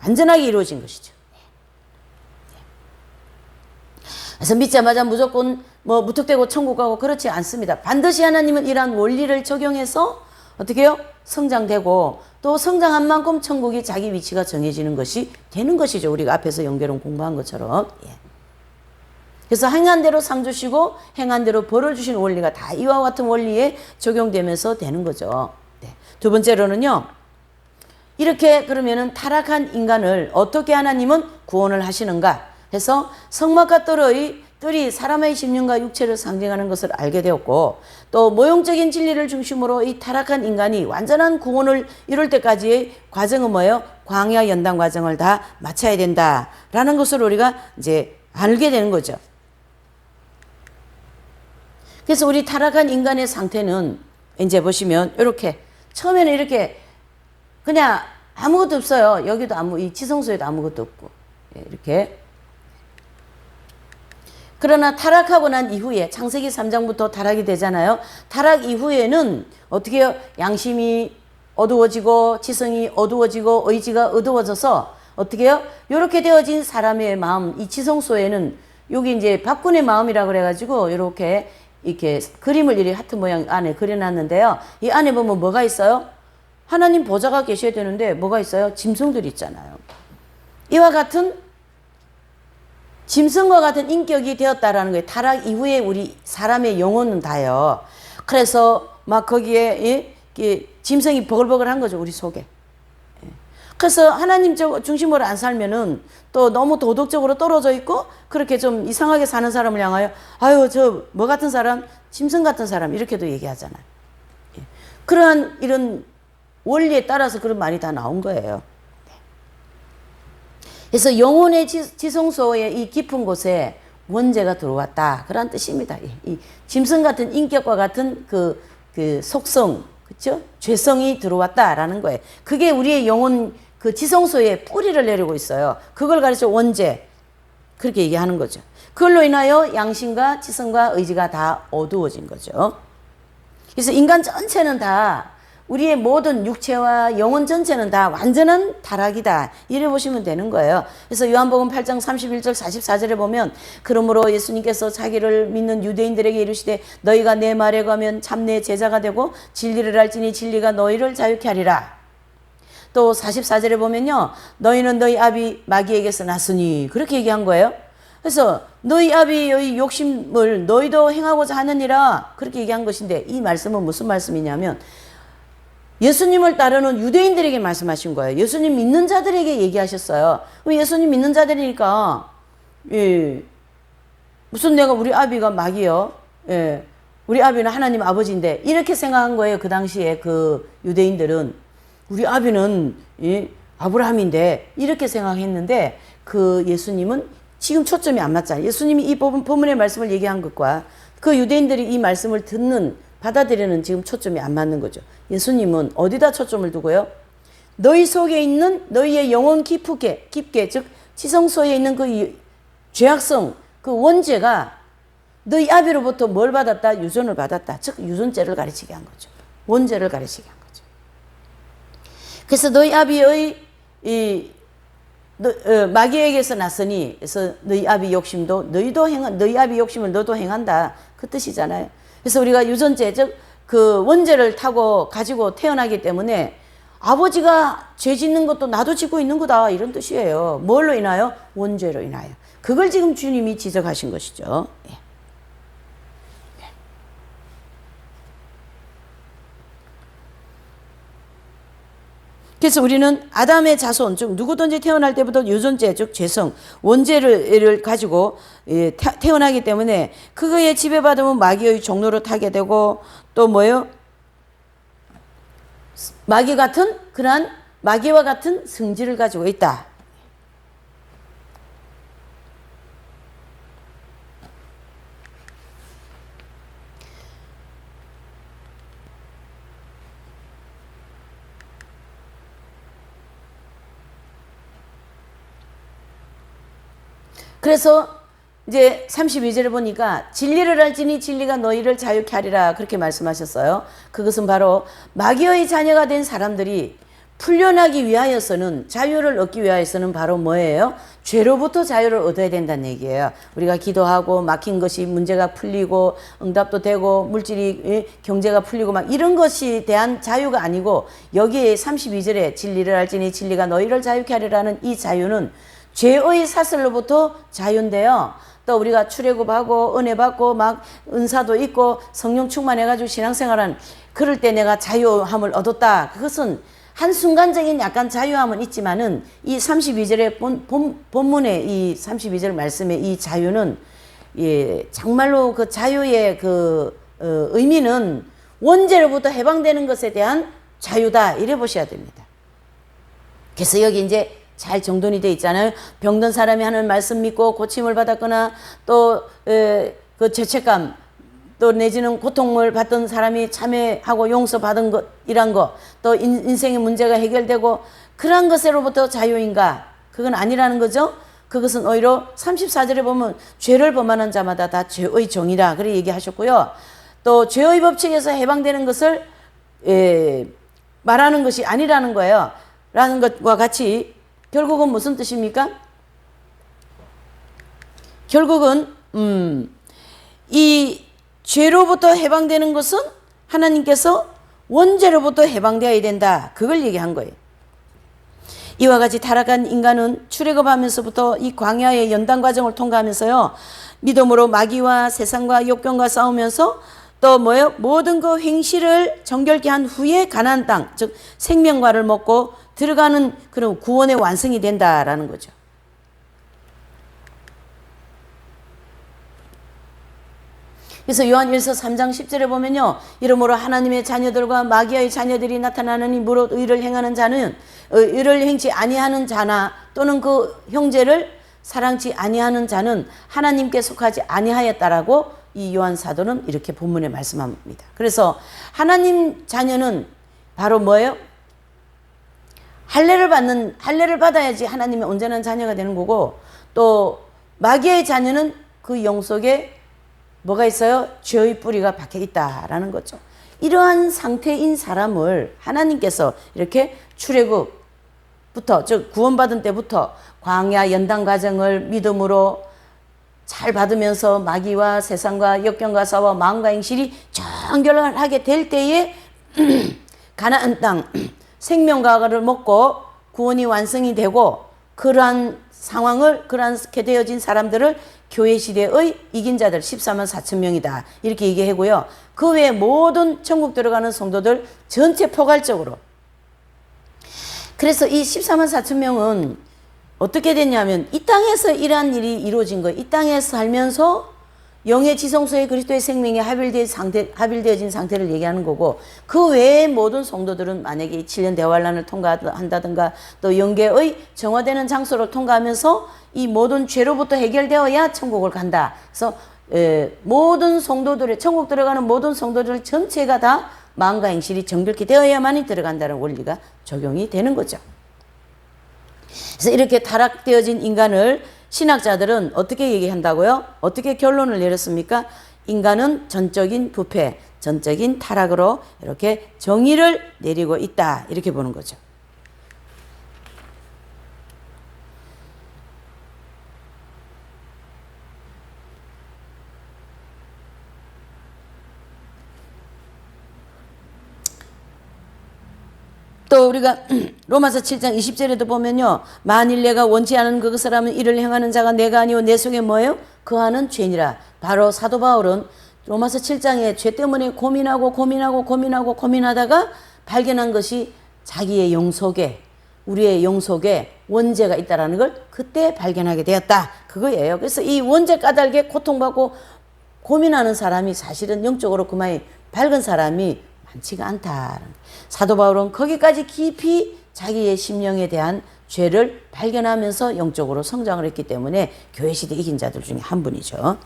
완전하게 이루어진 것이죠. 그래서 믿자마자 무조건 뭐 무턱대고 천국 가고 그렇지 않습니다. 반드시 하나님은 이러한 원리를 적용해서 어떻게 해요? 성장되고 또 성장한 만큼 천국이 자기 위치가 정해지는 것이 되는 것이죠. 우리가 앞에서 연결은 공부한 것처럼. 예. 그래서 행한 대로 상 주시고 행한 대로 벌을 주신 원리가 다 이와 같은 원리에 적용되면서 되는 거죠. 네. 두 번째로는요. 이렇게 그러면은 타락한 인간을 어떻게 하나님은 구원을 하시는가 해서 성막과 뜰이 사람의 심령과 육체를 상징하는 것을 알게 되었고 또 모형적인 진리를 중심으로 이 타락한 인간이 완전한 구원을 이룰 때까지의 과정은 뭐예요? 광야 연단 과정을 다 마쳐야 된다라는 것을 우리가 이제 알게 되는 거죠. 그래서 우리 타락한 인간의 상태는 이제 보시면 이렇게 처음에는 이렇게 그냥 아무것도 없어요. 여기도 이 지성소에도 아무것도 없고 이렇게. 그러나 타락하고 난 이후에 창세기 3장부터 타락이 되잖아요. 타락 이후에는 어떻게 해요? 양심이 어두워지고 지성이 어두워지고 의지가 어두워져서 어떻게 해요? 이렇게 되어진 사람의 마음, 이 지성소에는 여기 이제 박군의 마음이라고 그래가지고 이렇게 그림을 이렇게 하트 모양 안에 그려놨는데요. 이 안에 보면 뭐가 있어요? 하나님 보좌가 계셔야 되는데 뭐가 있어요? 짐승들이 있잖아요. 이와 같은 짐승과 같은 인격이 되었다라는 거예요. 타락 이후에 우리 사람의 영혼은 다요. 그래서 막 거기에 짐승이 버글버글한 거죠. 우리 속에. 그래서 하나님 중심으로 안 살면은 또 너무 도덕적으로 떨어져 있고 그렇게 좀 이상하게 사는 사람을 향하여 아유 저 뭐 같은 사람? 짐승 같은 사람 이렇게도 얘기하잖아요. 그러한 이런 원리에 따라서 그런 말이 다 나온 거예요. 그래서 영혼의 지성소의 이 깊은 곳에 원죄가 들어왔다. 그런 뜻입니다. 이 짐승 같은 인격과 같은 그 속성, 그렇죠? 죄성이 들어왔다라는 거예요. 그게 우리의 영혼 그 지성소에 뿌리를 내리고 있어요. 그걸 가르쳐 원죄. 그렇게 얘기하는 거죠. 그걸로 인하여 양심과 지성과 의지가 다 어두워진 거죠. 그래서 인간 전체는 다 우리의 모든 육체와 영혼 전체는 다 완전한 타락이다. 이래 보시면 되는 거예요. 그래서 요한복음 8장 31절 44절에 보면 그러므로 예수님께서 자기를 믿는 유대인들에게 이르시되 너희가 내 말에 가면 참 내 제자가 되고 진리를 알지니 진리가 너희를 자유케 하리라. 또 44절에 보면요. 너희는 너희 아비 마귀에게서 났으니 그렇게 얘기한 거예요. 그래서 너희 아비의 욕심을 너희도 행하고자 하느니라 그렇게 얘기한 것인데 이 말씀은 무슨 말씀이냐면 예수님을 따르는 유대인들에게 말씀하신 거예요. 예수님 믿는 자들에게 얘기하셨어요. 예수님 믿는 자들이니까 무슨 내가 우리 아비가 마귀요. 우리 아비는 하나님 아버지인데 이렇게 생각한 거예요. 그 당시에 그 유대인들은 우리 아비는 아브라함인데 이렇게 생각했는데 그 예수님은 지금 초점이 안 맞잖아요. 예수님이 이 본문의 말씀을 얘기한 것과 그 유대인들이 이 말씀을 받아들이는 지금 초점이 안 맞는 거죠. 예수님은 어디다 초점을 두고요? 너희 속에 있는 너희의 영혼 깊게 즉 지성소에 있는 그 죄악성, 그 원죄가 너희 아비로부터 뭘 받았다? 유전을 받았다. 즉 유전죄를 가르치게 한 거죠. 원죄를 가르치게 한 거죠. 그래서 너희 아비의 마귀에게서 났으니 그래서 너희 아비 욕심도 너희 아비 욕심을 너도 행한다 그 뜻이잖아요. 그래서 우리가 유전자 즉 그 원죄를 타고 가지고 태어나기 때문에 아버지가 죄 짓는 것도 나도 짓고 있는 거다 이런 뜻이에요. 뭘로 인하여? 원죄로 인하여. 그걸 지금 주님이 지적하신 것이죠. 예. 그래서 우리는 아담의 자손, 즉 누구든지 태어날 때부터 유전자, 즉 죄성, 원죄를 가지고 태어나기 때문에 그거에 지배받으면 마귀의 종로로 타게 되고 또 뭐예요? 마귀와 같은 성질을 가지고 있다. 그래서 이제 32절을 보니까 진리를 알지니 진리가 너희를 자유케 하리라 그렇게 말씀하셨어요. 그것은 바로 마귀의 자녀가 된 사람들이 풀려나기 위하여서는 자유를 얻기 위하여서는 바로 뭐예요? 죄로부터 자유를 얻어야 된다는 얘기예요. 우리가 기도하고 막힌 것이 문제가 풀리고 응답도 되고 물질이 경제가 풀리고 막 이런 것이 대한 자유가 아니고 여기에 32절에 진리를 알지니 진리가 너희를 자유케 하리라는 이 자유는 죄의 사슬로부터 자유인데요. 또 우리가 출애굽하고 은혜 받고 막 은사도 있고 성령 충만해가지고 신앙생활한 그럴 때 내가 자유함을 얻었다. 그것은 한순간적인 약간 자유함은 있지만은 이 32절의 본문의 이 32절 말씀의 이 자유는 예, 정말로 그 자유의 그 의미는 원죄로부터 해방되는 것에 대한 자유다. 이래 보셔야 됩니다. 그래서 여기 이제 잘 정돈이 돼 있잖아요. 병든 사람이 하는 말씀 믿고 고침을 받았거나 또 그 죄책감 또 내지는 고통을 받던 사람이 참회하고 용서받은 것 이란 거 또 인생의 문제가 해결되고 그러한 것으로부터 자유인가? 그건 아니라는 거죠. 그것은 오히려 34절에 보면 죄를 범하는 자마다 다 죄의 종이라 그렇게 얘기하셨고요. 또 죄의 법칙에서 해방되는 것을 말하는 것이 아니라는 거예요. 라는 것과 같이 결국은 무슨 뜻입니까? 결국은 이 죄로부터 해방되는 것은 하나님께서 원죄로부터 해방되어야 된다. 그걸 얘기한 거예요. 이와 같이 타락한 인간은 출애굽하면서부터 이 광야의 연단 과정을 통과하면서요. 믿음으로 마귀와 세상과 욕병과 싸우면서 또 뭐예요? 모든 그 행실을 정결케 한 후에 가나안 땅, 즉 생명과를 먹고 들어가는 그런 구원의 완성이 된다라는 거죠. 그래서 요한 1서 3장 10절에 보면요. 이러므로 하나님의 자녀들과 마귀의 자녀들이 나타나느니 무릇 의를 행하는 자는 의를 행치 아니하는 자나 또는 그 형제를 사랑치 아니하는 자는 하나님께 속하지 아니하였다라고 이 요한 사도는 이렇게 본문에 말씀합니다. 그래서 하나님 자녀는 바로 뭐예요? 할례를 받아야지 하나님의 온전한 자녀가 되는 거고 또 마귀의 자녀는 그 영 속에 뭐가 있어요? 죄의 뿌리가 박혀 있다라는 거죠. 이러한 상태인 사람을 하나님께서 이렇게 출애굽부터 즉 구원받은 때부터 광야 연단 과정을 믿음으로 잘 받으면서 마귀와 세상과 역경과 싸워 마음과 행실이 정결하게 될 때에 가나안 땅 생명과를 먹고 구원이 완성이 되고 그러한 상황을 그렇게 되어진 사람들을 교회 시대의 이긴 자들 14만 4천 명이다 이렇게 얘기하고요. 그 외에 모든 천국 들어가는 성도들 전체 포괄적으로. 그래서 이 14만 4천 명은 어떻게 됐냐면 이 땅에서 이러한 일이 이루어진 거예요. 이 땅에서 살면서 영의 지성소에 그리스도의 생명이 합일되어진 상태를 얘기하는 거고 그 외의 모든 성도들은 만약에 7년 대환란을 통과한다든가 또 영계의 정화되는 장소를 통과하면서 이 모든 죄로부터 해결되어야 천국을 간다. 그래서 모든 성도들의 천국 들어가는 모든 성도들 전체가 다 마음과 행실이 정결케 되어야만이 들어간다는 원리가 적용이 되는 거죠. 그래서 이렇게 타락되어진 인간을 신학자들은 어떻게 얘기한다고요? 어떻게 결론을 내렸습니까? 인간은 전적인 부패, 전적인 타락으로 이렇게 정의를 내리고 있다. 이렇게 보는 거죠. 또 우리가 로마서 7장 20절에도 보면요. 만일 내가 원치 않은 그것을 하면 이를 행하는 자가 내가 아니오 내 속에 뭐예요? 그하는 죄니라. 바로 사도 바울은 로마서 7장에 죄 때문에 고민하다가 발견한 것이 자기의 영 속에, 우리의 영 속에 원죄가 있다라는 걸 그때 발견하게 되었다. 그거예요. 그래서 이 원죄 까닭에 고통받고 고민하는 사람이 사실은 영적으로 그만이 밝은 사람이 많지가 않다. 사도 바울은 거기까지 깊이 자기의 심령에 대한 죄를 발견하면서 영적으로 성장을 했기 때문에 교회 시대 이긴 자들 중에 한 분이죠.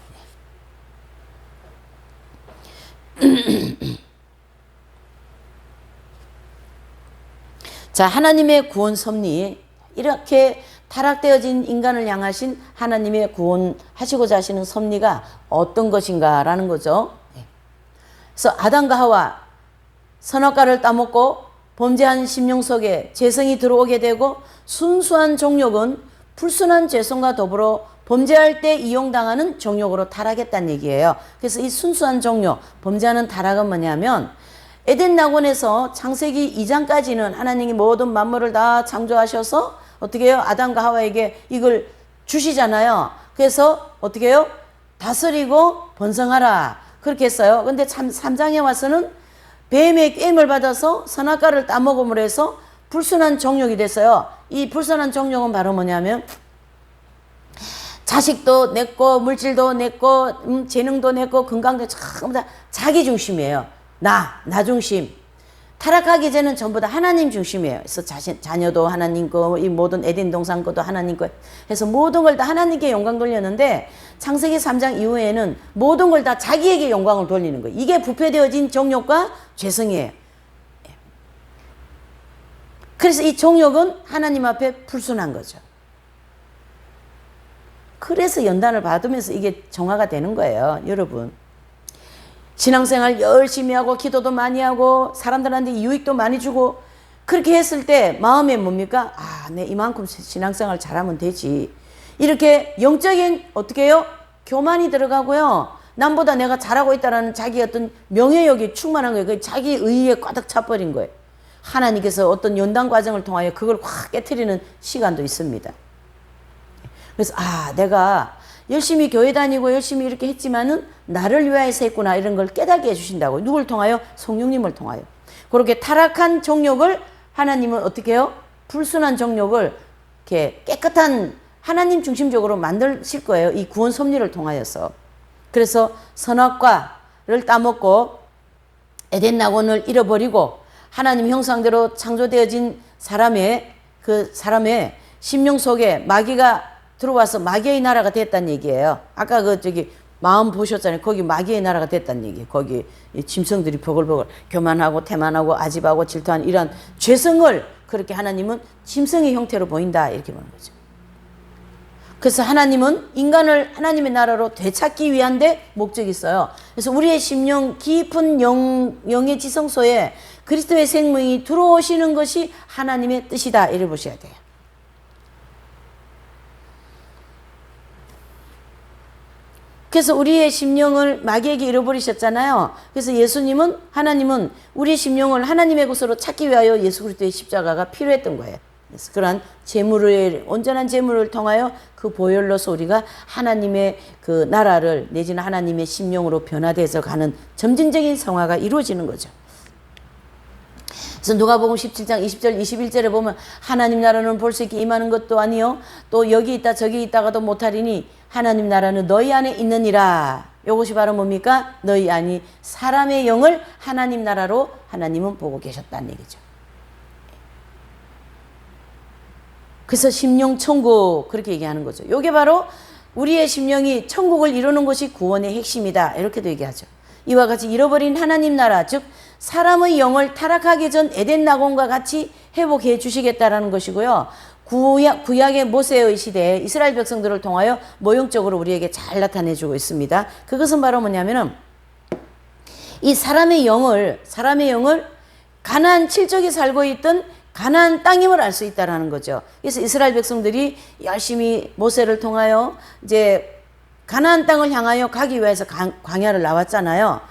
자, 하나님의 구원 섭리, 이렇게 타락되어진 인간을 향하신 하나님의 구원하시고자 하시는 섭리가 어떤 것인가라는 거죠. 그래서 아담과 하와 선악과를 따먹고 범죄한 심령 속에 죄성이 들어오게 되고 순수한 정욕은 불순한 죄성과 더불어 범죄할 때 이용당하는 정욕으로 타락했다는 얘기예요. 그래서 이 순수한 정욕, 범죄하는 타락은 뭐냐면 에덴 낙원에서 창세기 2장까지는 하나님이 모든 만물을 다 창조하셔서 어떻게 해요? 아담과 하와에게 이걸 주시잖아요. 그래서 어떻게 해요? 다스리고 번성하라. 그렇게 했어요. 근데 참 3장에 와서는 뱀의 게임을 받아서 선악과를 따먹음으로 해서 불순한 정욕이 됐어요. 이 불순한 정욕은 바로 뭐냐면 자식도 냈고 물질도 냈고 재능도 냈고 건강도 전부 다 자기 중심이에요. 나 중심. 타락하기 전에는 전부 다 하나님 중심이에요. 그래서 자녀도 하나님 거, 이 모든 에덴 동산 것도 하나님 거 해서 모든 걸 다 하나님께 영광 돌렸는데 창세기 3장 이후에는 모든 걸 다 자기에게 영광을 돌리는 거예요. 이게 부패되어진 정욕과 죄성이에요. 그래서 이 정욕은 하나님 앞에 불순한 거죠. 그래서 연단을 받으면서 이게 정화가 되는 거예요, 여러분. 신앙생활 열심히 하고 기도도 많이 하고 사람들한테 유익도 많이 주고 그렇게 했을 때 마음에 뭡니까? 아, 내 이만큼 신앙생활 잘하면 되지. 이렇게 영적인 어떻게 해요? 교만이 들어가고요. 남보다 내가 잘하고 있다라는 자기 어떤 명예욕이 충만한 거예요. 그 자기 의의에 꽉 차버린 거예요. 하나님께서 어떤 연단 과정을 통하여 그걸 확 깨트리는 시간도 있습니다. 그래서 내가 열심히 교회 다니고 열심히 이렇게 했지만은 나를 위하여서 했구나 이런 걸 깨닫게 해주신다고. 누굴 통하여? 성령님을 통하여. 그렇게 타락한 정욕을 하나님은 어떻게 해요? 불순한 정욕을 이렇게 깨끗한 하나님 중심적으로 만드실 거예요. 이 구원 섭리를 통하여서. 그래서 선악과를 따먹고 에덴 낙원을 잃어버리고 하나님 형상대로 창조되어진 사람의 심령 속에 마귀가 들어와서 마귀의 나라가 됐다는 얘기예요. 아까 마음 보셨잖아요. 거기 마귀의 나라가 됐다는 얘기예요. 거기 짐승들이 버글버글 교만하고 태만하고 아집하고 질투하는 이런 죄성을 그렇게 하나님은 짐승의 형태로 보인다 이렇게 보는 거죠. 그래서 하나님은 인간을 하나님의 나라로 되찾기 위한 데 목적이 있어요. 그래서 우리의 심령 깊은 영의 지성소에 그리스도의 생명이 들어오시는 것이 하나님의 뜻이다 이를 보셔야 돼요. 그래서 우리의 심령을 마귀에게 잃어버리셨잖아요. 그래서 하나님은 우리의 심령을 하나님의 것으로 찾기 위하여 예수 그리스도의 십자가가 필요했던 거예요. 그래서 그러한 온전한 재물을 통하여 그 보혈로서 우리가 하나님의 그 나라를 내지는 하나님의 심령으로 변화돼서 가는 점진적인 성화가 이루어지는 거죠. 그래서 누가복음 17장 20절 21절에 보면 하나님 나라는 볼 수 있게 임하는 것도 아니요 또 여기 있다 저기 있다가도 못하리니 하나님 나라는 너희 안에 있느니라. 이것이 바로 뭡니까? 너희 안이 사람의 영을 하나님 나라로 하나님은 보고 계셨다는 얘기죠. 그래서 심령 천국 그렇게 얘기하는 거죠. 이게 바로 우리의 심령이 천국을 이루는 것이 구원의 핵심이다 이렇게도 얘기하죠. 이와 같이 잃어버린 하나님 나라 즉 사람의 영을 타락하기 전 에덴 낙원과 같이 회복해 주시겠다라는 것이고요. 구약의 모세의 시대에 이스라엘 백성들을 통하여 모형적으로 우리에게 잘 나타내주고 있습니다. 그것은 바로 뭐냐면은 이 사람의 영을 가나안 칠족이 살고 있던 가나안 땅임을 알 수 있다라는 거죠. 그래서 이스라엘 백성들이 열심히 모세를 통하여 이제 가나안 땅을 향하여 가기 위해서 광야를 나왔잖아요.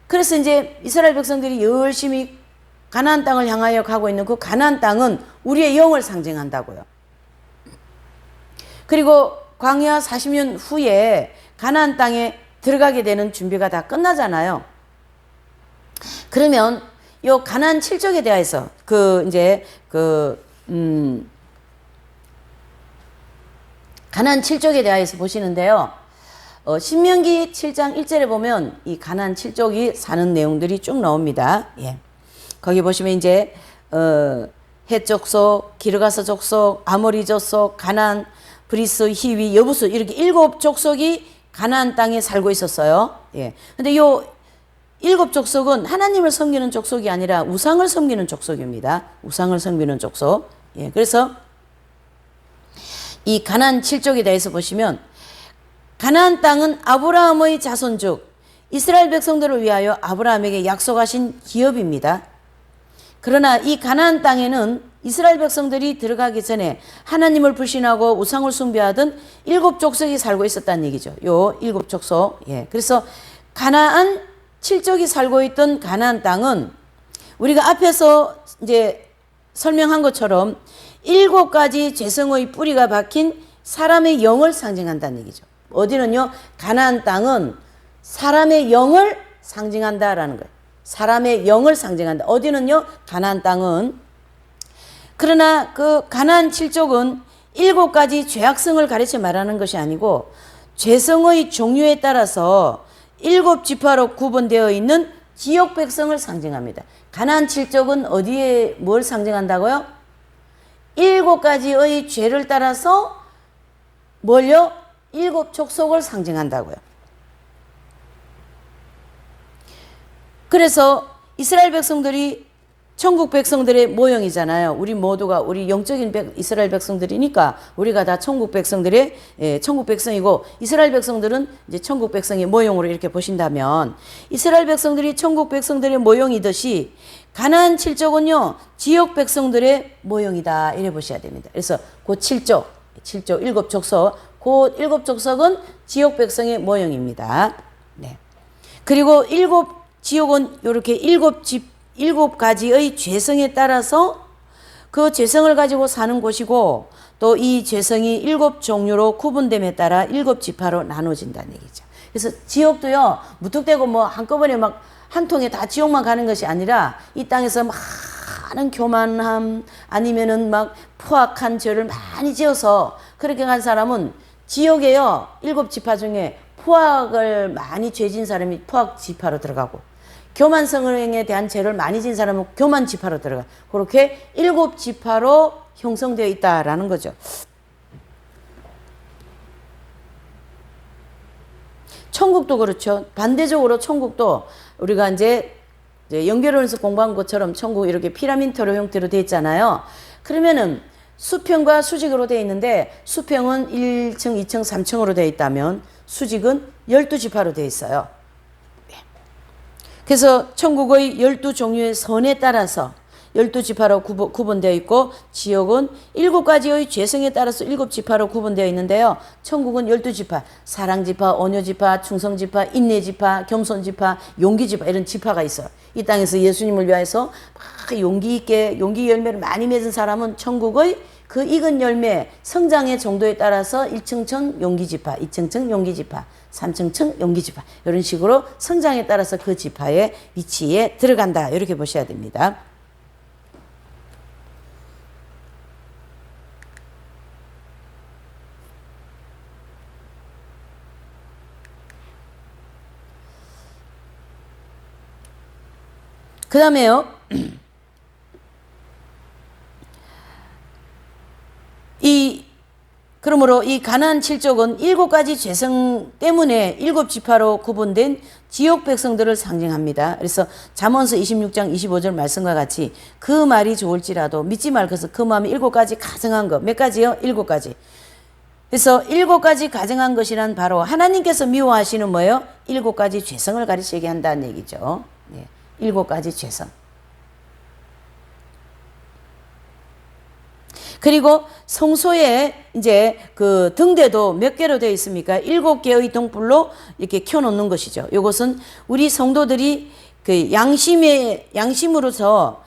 그래서 이제 이스라엘 백성들이 열심히 가나안 땅을 향하여 가고 있는 그 가나안 땅은 우리의 영을 상징한다고요. 그리고 광야 40년 후에 가나안 땅에 들어가게 되는 준비가 다 끝나잖아요. 그러면 요 가나안 칠족에 대해서 가나안 칠족에 대해서 보시는데요. 신명기 7장 1절에 보면 이 가나안 칠족이 사는 내용들이 쭉 나옵니다. 예. 거기 보시면 이제 헷 족속, 기르가스 족속, 아모리 족속, 가나안, 브리스, 히위, 여부스 이렇게 7 족속이 가나안 땅에 살고 있었어요. 예. 근데 요 7 족속은 하나님을 섬기는 족속이 아니라 우상을 섬기는 족속입니다. 우상을 섬기는 족속. 예. 그래서 이 가나안 7족에 대해서 보시면 가나안 땅은 아브라함의 자손 중 이스라엘 백성들을 위하여 아브라함에게 약속하신 기업입니다. 그러나 이 가나안 땅에는 이스라엘 백성들이 들어가기 전에 하나님을 불신하고 우상을 숭배하던 7 족속이 살고 있었다는 얘기죠. 요 7 족속. 예. 그래서 가나안 7족이 살고 있던 가나안 땅은 우리가 앞에서 이제 설명한 것처럼 7가지 죄성의 뿌리가 박힌 사람의 영을 상징한다는 얘기죠. 어디는요? 가나안 땅은 사람의 영을 상징한다라는 거예요. 사람의 영을 상징한다. 어디는요? 가나안 땅은. 그러나 그 가나안 7족은 7가지 죄악성을 가르쳐 말하는 것이 아니고 죄성의 종류에 따라서 7 지파로 구분되어 있는 지역 백성을 상징합니다. 가나안 7족은 어디에 뭘 상징한다고요? 7가지의 죄를 따라서 뭘요? 7 족속을 상징한다고요. 그래서 이스라엘 백성들이 천국 백성들의 모형이잖아요. 우리 모두가 우리 영적인 이스라엘 백성들이니까 우리가 다 천국 백성들의 천국 백성이고 이스라엘 백성들은 이제 천국 백성의 모형으로 이렇게 보신다면 이스라엘 백성들이 천국 백성들의 모형이듯이 가나안 7족은요 지역 백성들의 모형이다 이래 보셔야 됩니다. 그래서 그 7족 7 족속 그 7 족속은 지역 백성의 모형입니다. 네. 그리고 7 지역은 이렇게 7가지의 죄성에 따라서 그 죄성을 가지고 사는 곳이고 또 이 죄성이 7 종류로 구분됨에 따라 7 지파로 나눠진다는 얘기죠. 그래서 지역도요 무턱대고 뭐 한꺼번에 막 한 통에 다 지옥만 가는 것이 아니라 이 땅에서 많은 교만함 아니면은 막 포악한 죄를 많이 지어서 그렇게 간 사람은 지역에요 7 지파 중에 포악을 많이 죄진 사람이 포악 지파로 들어가고 교만성에 대한 죄를 많이 진 사람은 교만 지파로 들어가. 그렇게 7 지파로 형성되어 있다라는 거죠. 천국도 그렇죠. 반대적으로 천국도 우리가 이제 연결원에서 공부한 것처럼 천국 이렇게 피라미드 형태로 되어 있잖아요. 그러면은 수평과 수직으로 되어 있는데 수평은 1층, 2층, 3층으로 되어 있다면 수직은 12지파로 되어 있어요. 그래서 천국의 12종류의 선에 따라서 12지파로 구분되어 있고 지역은 7가지의 죄성에 따라서 7지파로 구분되어 있는데요. 천국은 12지파, 사랑지파, 온유지파, 충성지파, 인내지파, 겸손지파, 용기지파 이런 지파가 있어요. 이 땅에서 예수님을 위해서 막 용기 있게 용기 열매를 많이 맺은 사람은 천국의 그 익은 열매 성장의 정도에 따라서 1층층 용기지파, 2층층 용기지파, 3층층 용기지파 이런 식으로 성장에 따라서 그 지파의 위치에 들어간다 이렇게 보셔야 됩니다. 그 다음에요. 그러므로 이 가나안 7족은 7가지 죄성 때문에 7지파로 구분된 지역 백성들을 상징합니다. 그래서 잠언서 26장 25절 말씀과 같이 그 말이 좋을지라도 믿지 말것은 그 마음이 7가지 가정한 것. 몇 가지요? 7가지. 그래서 7가지 가정한 것이란 바로 하나님께서 미워하시는 뭐예요? 7가지 죄성을 가르치게 한다는 얘기죠. 네. 7가지 죄성. 그리고 성소에 이제 그 등대도 몇 개로 되어 있습니까? 7개의 등불로 이렇게 켜놓는 것이죠. 이것은 우리 성도들이 그 양심으로서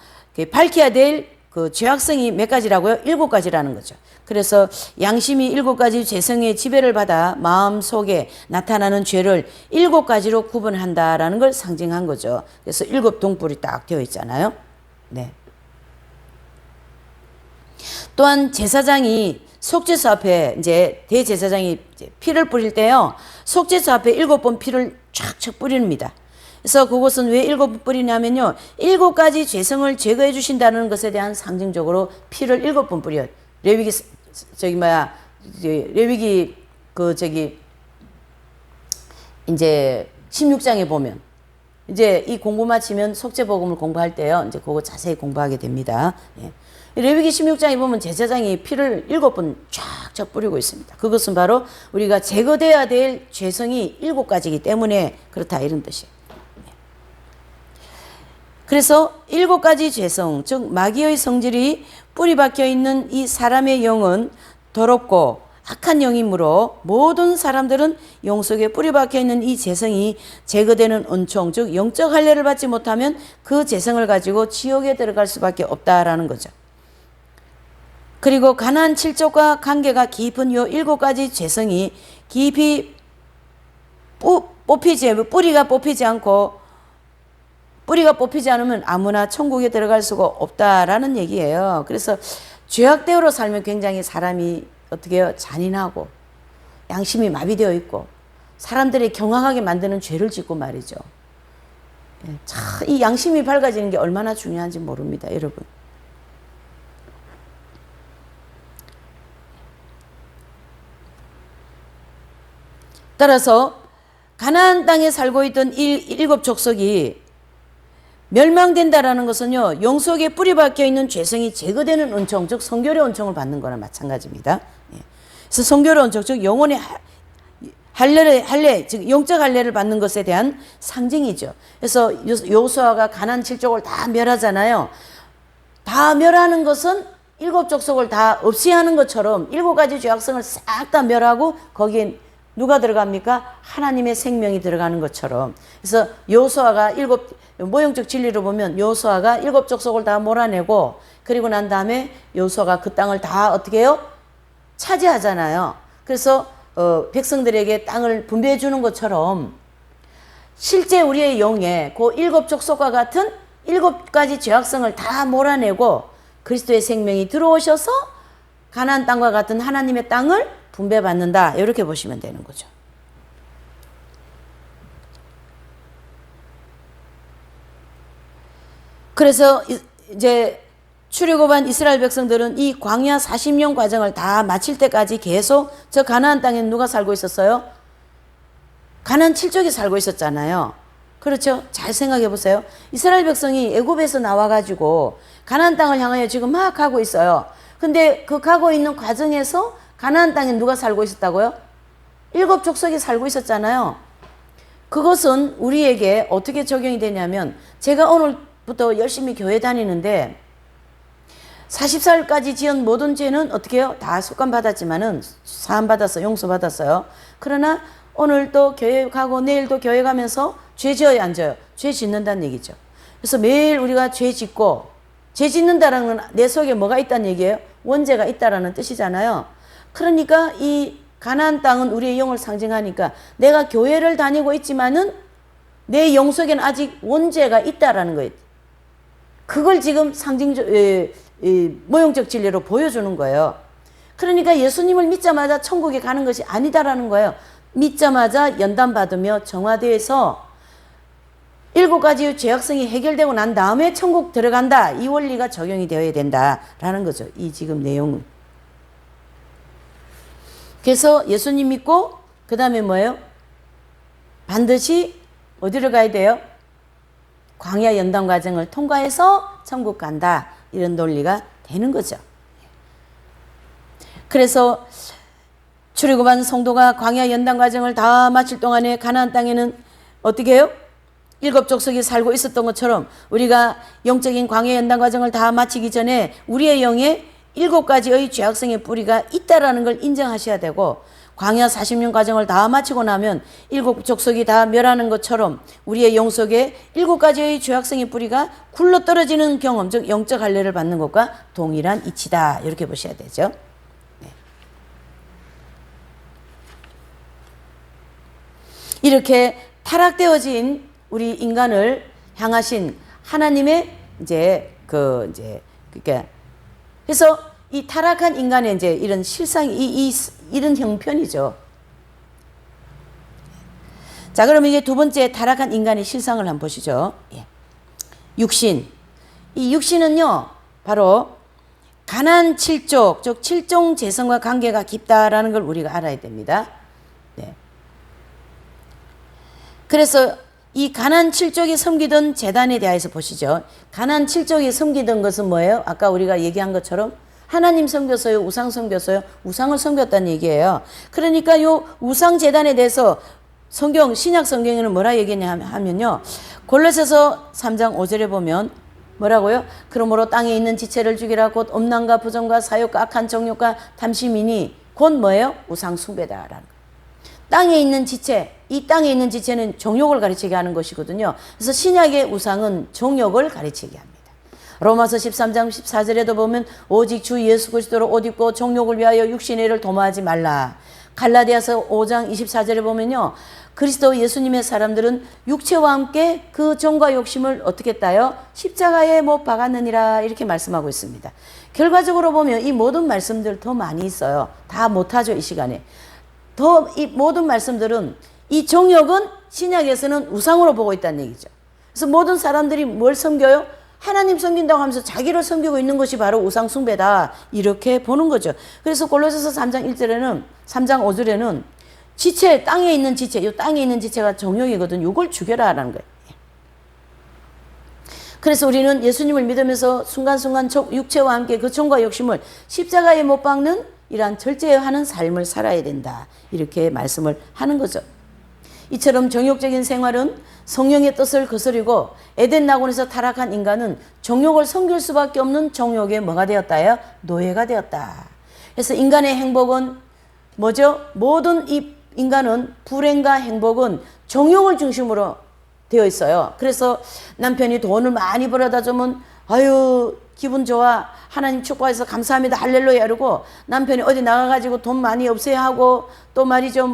밝혀야 될 그 죄악성이 몇 가지라고요? 7가지라는 거죠. 그래서 양심이 7가지 죄성의 지배를 받아 마음 속에 나타나는 죄를 7가지로 구분한다라는 걸 상징한 거죠. 그래서 7동불이 딱 되어 있잖아요. 네. 또한 제사장이 속죄소 앞에 이제 대제사장이 피를 뿌릴 때요. 속죄소 앞에 7번 피를 쫙쫙 뿌립니다. 그래서 그것은 왜 7번 뿌리냐면요. 7가지 죄성을 제거해 주신다는 것에 대한 상징적으로 피를 7번 뿌려요. 레위기 레위기 이제 16장에 보면 이제 이 공부 마치면 속죄복음을 공부할 때요. 이제 그거 자세히 공부하게 됩니다. 예. 레위기 16장에 보면 제사장이 피를 7번 쫙쫙 뿌리고 있습니다. 그것은 바로 우리가 제거돼야 될 죄성이 7가지이기 때문에 그렇다 이런 뜻이에요. 그래서 7가지 죄성, 즉 마귀의 성질이 뿌리 박혀 있는 이 사람의 영은 더럽고 악한 영이므로 모든 사람들은 영 속에 뿌리 박혀 있는 이 죄성이 제거되는 은총, 즉 영적 할례를 받지 못하면 그 죄성을 가지고 지옥에 들어갈 수밖에 없다라는 거죠. 그리고 가나안 7족과 관계가 깊은 요 7가지 죄성이 깊이 뿌리가 뽑히지 않고 뿌리가 뽑히지 않으면 아무나 천국에 들어갈 수가 없다라는 얘기예요. 그래서 죄악대로 살면 굉장히 사람이 어떻게 해요? 잔인하고 양심이 마비되어 있고 사람들이 경악하게 만드는 죄를 짓고 말이죠. 참 이 양심이 밝아지는 게 얼마나 중요한지 모릅니다, 여러분. 따라서 가나안 땅에 살고 있던 7 족속이 멸망된다라는 것은요, 영 속에 뿌리 박혀 있는 죄성이 제거되는 은총, 즉 성결의 은총을 받는 거나 마찬가지입니다. 그래서 성결의 은총, 즉 영혼의 할례, 즉 영적 할례를 받는 것에 대한 상징이죠. 그래서 여호수아가 가나안 7족을 다 멸하잖아요. 다 멸하는 것은 7 족속을 다 없이 하는 것처럼 7가지 죄악성을 싹 다 멸하고 거기에 누가 들어갑니까? 하나님의 생명이 들어가는 것처럼. 그래서 여호수아가 모형적 진리로 보면 여호수아가 7 족속을 다 몰아내고 그리고 난 다음에 여호수아가 그 땅을 다 어떻게 해요? 차지하잖아요. 그래서 백성들에게 땅을 분배해 주는 것처럼 실제 우리의 영에 그 7 족속과 같은 7가지 죄악성을 다 몰아내고 그리스도의 생명이 들어오셔서 가나안 땅과 같은 하나님의 땅을 분배받는다. 이렇게 보시면 되는 거죠. 그래서 이제 출애굽한 이스라엘 백성들은 이 광야 40년 과정을 다 마칠 때까지 계속 저 가나안 땅에 누가 살고 있었어요? 가나안 7족이 살고 있었잖아요. 그렇죠? 잘 생각해 보세요. 이스라엘 백성이 애굽에서 나와가지고 가나안 땅을 향하여 지금 막 가고 있어요. 근데 그 가고 있는 과정에서 가나안 땅에 누가 살고 있었다고요? 7 족속이 살고 있었잖아요. 그것은 우리에게 어떻게 적용이 되냐면 제가 오늘부터 열심히 교회 다니는데 40살까지 지은 모든 죄는 어떻게 해요? 다 속감받았지만은 사함받았어요. 용서받았어요. 그러나 오늘 또 교회 가고 내일도 교회 가면서 죄 지어요, 안 지어요? 죄 짓는다는 얘기죠. 그래서 매일 우리가 죄 짓고 죄 짓는다는 건 내 속에 뭐가 있다는 얘기예요? 원죄가 있다라는 뜻이잖아요. 그러니까 이 가나안 땅은 우리의 영을 상징하니까 내가 교회를 다니고 있지만은 내 영 속에는 아직 원죄가 있다라는 거예요. 그걸 지금 모형적 진리로 보여주는 거예요. 그러니까 예수님을 믿자마자 천국에 가는 것이 아니다라는 거예요. 믿자마자 연단받으며 정화되어서 7가지의 죄악성이 해결되고 난 다음에 천국 들어간다. 이 원리가 적용이 되어야 된다라는 거죠. 이 지금 내용은. 그래서 예수님 믿고 그 다음에 뭐예요? 반드시 어디로 가야 돼요? 광야 연단 과정을 통과해서 천국 간다. 이런 논리가 되는 거죠. 그래서 출애굽한 성도가 광야 연단 과정을 다 마칠 동안에 가나안 땅에는 어떻게 해요? 7 족속이 살고 있었던 것처럼 우리가 영적인 광야 연단 과정을 다 마치기 전에 우리의 영에 7가지의 죄악성의 뿌리가 있다라는 걸 인정하셔야 되고 광야 40년 과정을 다 마치고 나면 7족속이 다 멸하는 것처럼 우리의 영속에 7가지의 죄악성의 뿌리가 굴러떨어지는 경험, 즉 영적 할례를 받는 것과 동일한 이치다. 이렇게 보셔야 되죠. 네. 이렇게 타락되어진 우리 인간을 향하신 하나님의 그러니까 그래서 이 타락한 인간의 이런 실상이 이런 형편이죠. 자, 그러면 이제 두 번째 타락한 인간의 실상을 한번 보시죠. 예. 육신. 이 육신은요, 바로 가난 7족, 즉 7종 재성과 관계가 깊다라는 걸 우리가 알아야 됩니다. 네. 그래서 이 가난 7족이 섬기던 제단에 대해서 보시죠. 가난 7족이 섬기던 것은 뭐예요? 아까 우리가 얘기한 것처럼 하나님 섬겼어요? 우상 섬겼어요? 우상을 섬겼다는 얘기예요. 그러니까 요 우상 제단에 대해서 신약 성경에는 뭐라 얘기했냐 하면요. 골로새서 3장 5절에 보면 뭐라고요? 그러므로 땅에 있는 지체를 죽이라 곧 음란과 부정과 사욕과 악한 정욕과 탐심이니 곧 뭐예요? 우상 숭배다라는 거예요. 땅에 있는 지체, 이 땅에 있는 지체는 정욕을 가르치게 하는 것이거든요. 그래서 신약의 우상은 정욕을 가르치게 합니다. 로마서 13장 14절에도 보면 오직 주 예수 그리스도로 옷 입고 정욕을 위하여 육신의 일을 도모하지 말라. 갈라디아서 5장 24절에 보면요. 그리스도 예수님의 사람들은 육체와 함께 그 정과 욕심을 어떻게 했다요? 십자가에 못 박았느니라 이렇게 말씀하고 있습니다. 결과적으로 보면 이 모든 말씀들 더 많이 있어요. 다 못하죠, 이 시간에. 이 모든 말씀들은 이 정욕은 신약에서는 우상으로 보고 있다는 얘기죠. 그래서 모든 사람들이 뭘 섬겨요? 하나님 섬긴다고 하면서 자기를 섬기고 있는 것이 바로 우상 숭배다. 이렇게 보는 거죠. 그래서 골로새서 3장 1절에는 3장 5절에는 지체, 땅에 있는 지체, 이 땅에 있는 지체가 정욕이거든. 이걸 죽여라라는 거예요. 그래서 우리는 예수님을 믿으면서 순간순간 육체와 함께 그 정과 욕심을 십자가에 못 박는 이러한 절제하는 삶을 살아야 된다. 이렇게 말씀을 하는 거죠. 이처럼 정욕적인 생활은 성령의 뜻을 거스르고 에덴 낙원에서 타락한 인간은 정욕을 섬길 수밖에 없는 정욕에 뭐가 되었다요? 노예가 되었다. 그래서 인간의 행복은 뭐죠? 모든 이 인간은 불행과 행복은 정욕을 중심으로 되어 있어요. 그래서 남편이 돈을 많이 벌어다 주면 아유 기분 좋아 하나님 축복해서 감사합니다 할렐루야 이러고 남편이 어디 나가가지고 돈 많이 없애야 하고 또 말이죠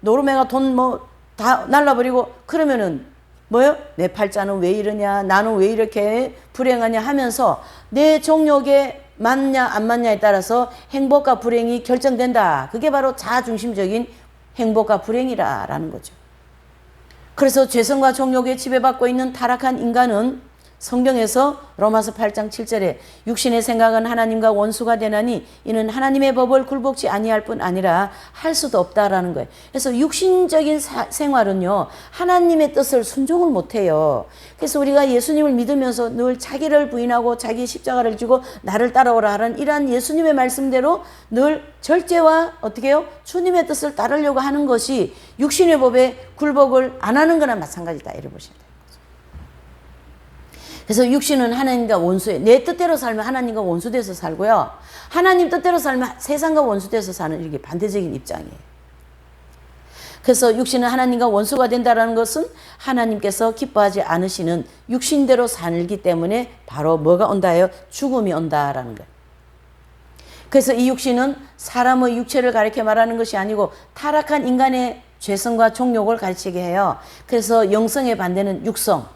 노름해가 돈 뭐 다 날라버리고 그러면은 뭐요? 내 팔자는 왜 이러냐 나는 왜 이렇게 불행하냐 하면서 내 정욕에 맞냐 안 맞냐에 따라서 행복과 불행이 결정된다. 그게 바로 자아중심적인 행복과 불행이라는 거죠. 그래서 죄성과 정욕에 지배받고 있는 타락한 인간은 성경에서 로마서 8장 7절에 육신의 생각은 하나님과 원수가 되나니 이는 하나님의 법을 굴복지 아니할 뿐 아니라 할 수도 없다라는 거예요. 그래서 육신적인 생활은요 하나님의 뜻을 순종을 못해요. 그래서 우리가 예수님을 믿으면서 늘 자기를 부인하고 자기 십자가를 지고 나를 따라오라 하는 이러한 예수님의 말씀대로 늘 절제와 어떻게 해요? 주님의 뜻을 따르려고 하는 것이 육신의 법에 굴복을 안 하는 거나 마찬가지다. 이렇게 보시면 돼요. 그래서 육신은 하나님과 원수에 내 뜻대로 살면 하나님과 원수돼서 살고요. 하나님 뜻대로 살면 세상과 원수돼서 사는 이렇게 반대적인 입장이에요. 그래서 육신은 하나님과 원수가 된다는 것은 하나님께서 기뻐하지 않으시는 육신대로 살기 때문에 바로 뭐가 온다예요? 죽음이 온다라는 거예요. 그래서 이 육신은 사람의 육체를 가리켜 말하는 것이 아니고 타락한 인간의 죄성과 종욕을 가르치게 해요. 그래서 영성의 반대는 육성.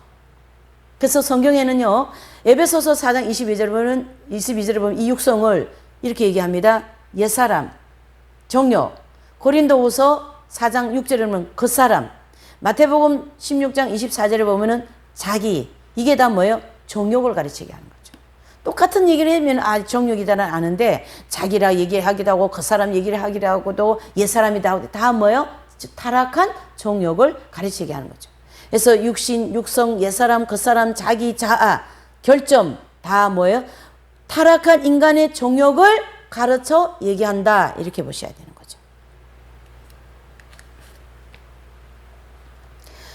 그래서 성경에는요, 에베소서 4장 22절에 보면 이 육성을 이렇게 얘기합니다. 옛사람, 정욕. 고린도후서 4장 6절에 보면 겉사람. 마태복음 16장 24절에 보면은 자기. 이게 다 뭐예요? 정욕을 가르치게 하는 거죠. 똑같은 얘기를 하면 정욕이다는 아는데 자기라 얘기하기도 하고 겉사람 얘기를 하기도 하고도 옛사람이다 하고 다 뭐예요? 타락한 정욕을 가르치게 하는 거죠. 그래서 육신, 육성, 옛사람, 겉사람, 자기, 자아, 결점 다 뭐예요? 타락한 인간의 정욕을 가르쳐 얘기한다. 이렇게 보셔야 되는 거죠.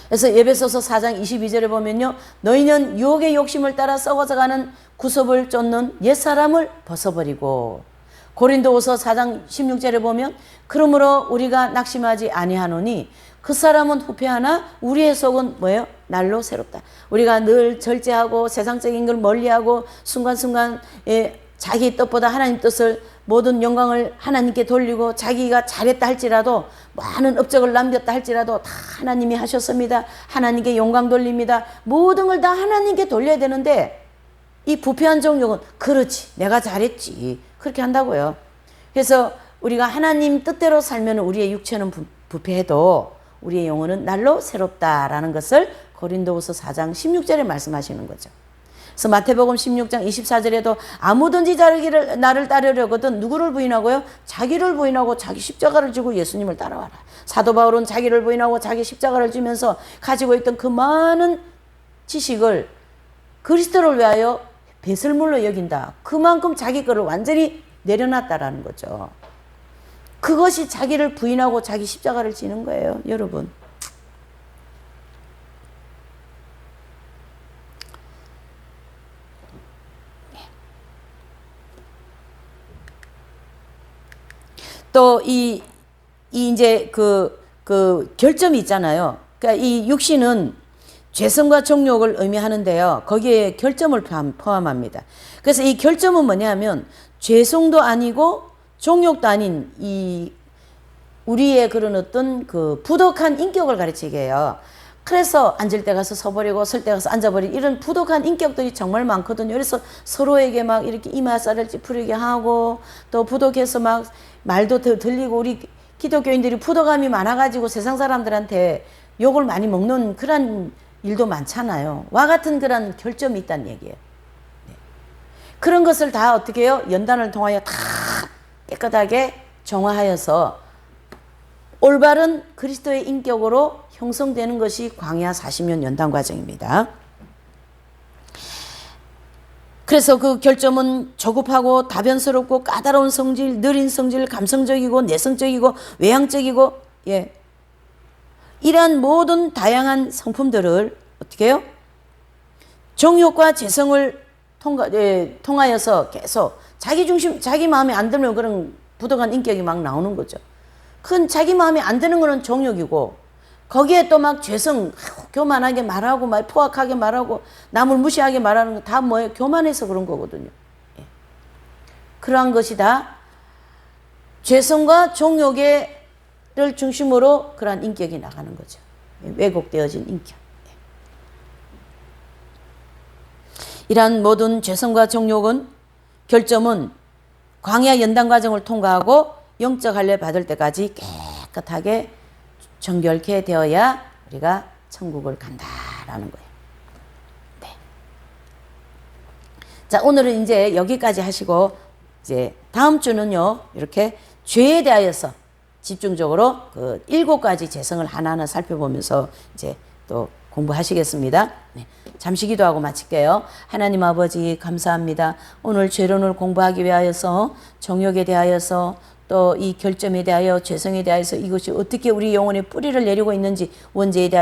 그래서 에베소서 4장 22절에 보면요. 너희는 유혹의 욕심을 따라 썩어져가는 구섭을 쫓는 옛사람을 벗어버리고 고린도후서 4장 16절에 보면 그러므로 우리가 낙심하지 아니하노니 그 사람은 후패하나 우리의 속은 뭐예요? 날로 새롭다. 우리가 늘 절제하고 세상적인 걸 멀리하고 순간순간 자기 뜻보다 하나님 뜻을 모든 영광을 하나님께 돌리고 자기가 잘했다 할지라도 많은 업적을 남겼다 할지라도 다 하나님이 하셨습니다. 하나님께 영광 돌립니다. 모든 걸 다 하나님께 돌려야 되는데 이 부패한 종족은 그렇지 내가 잘했지 그렇게 한다고요. 그래서 우리가 하나님 뜻대로 살면 우리의 육체는 부패해도 우리의 영혼은 날로 새롭다라는 것을 고린도후서 4장 16절에 말씀하시는 거죠. 그래서 마태복음 16장 24절에도 아무든지 나를 따르려거든 누구를 부인하고요? 자기를 부인하고 자기 십자가를 지고 예수님을 따라와라. 사도 바울은 자기를 부인하고 자기 십자가를 지면서 가지고 있던 그 많은 지식을 그리스도를 위하여 배설물로 여긴다. 그만큼 자기 거를 완전히 내려놨다라는 거죠. 그것이 자기를 부인하고 자기 십자가를 지는 거예요, 여러분. 또 이제 그 결점이 있잖아요. 그러니까 이 육신은 죄성과 정욕을 의미하는데요. 거기에 결점을 포함합니다. 그래서 이 결점은 뭐냐면 죄성도 아니고 정욕도 아닌 이 우리의 그런 어떤 그 부덕한 인격을 가르치게 해요. 그래서 앉을 때 가서 서버리고 설 때 가서 앉아버리고 이런 부덕한 인격들이 정말 많거든요. 그래서 서로에게 막 이렇게 이마살을 찌푸리게 하고 또 부덕해서 막 말도 들리고 우리 기독교인들이 부덕함이 많아가지고 세상 사람들한테 욕을 많이 먹는 그런 일도 많잖아요. 와 같은 그런 결점이 있다는 얘기예요. 네. 그런 것을 다 어떻게 해요? 연단을 통하여 다 깨끗하게 정화하여서 올바른 그리스도의 인격으로 형성되는 것이 광야 40년 연단 과정입니다. 그래서 그 결점은 조급하고 다변스럽고 까다로운 성질, 느린 성질, 감성적이고 내성적이고 외향적이고 이러한 모든 다양한 성품들을 어떻게 해요? 정욕과 재성을 통하여서 계속 자기 마음에 안 들면 그런 부덕한 인격이 막 나오는 거죠. 그건 자기 마음에 안 드는 거는 정욕이고 거기에 또 막 죄성 교만하게 말하고 막 포악하게 말하고 남을 무시하게 말하는 거 다 뭐예요? 교만해서 그런 거거든요. 그러한 것이 다 죄성과 정욕을 중심으로 그러한 인격이 나가는 거죠. 왜곡되어진 인격. 이러한 모든 죄성과 정욕은 결점은 광야 연단 과정을 통과하고 영적 할례 받을 때까지 깨끗하게 정결케 되어야 우리가 천국을 간다라는 거예요. 네. 자, 오늘은 이제 여기까지 하시고 이제 다음 주는요 이렇게 죄에 대하여서 집중적으로 그 7가지 죄성을 하나하나 살펴보면서 이제 또 공부하시겠습니다. 네. 잠시 기도하고 마칠게요. 하나님 아버지 감사합니다. 오늘 죄론을 공부하기 위하여서 정욕에 대하여서 또 이 결점에 대하여 죄성에 대하여서 이것이 어떻게 우리 영혼에 뿌리를 내리고 있는지 원죄에 대하여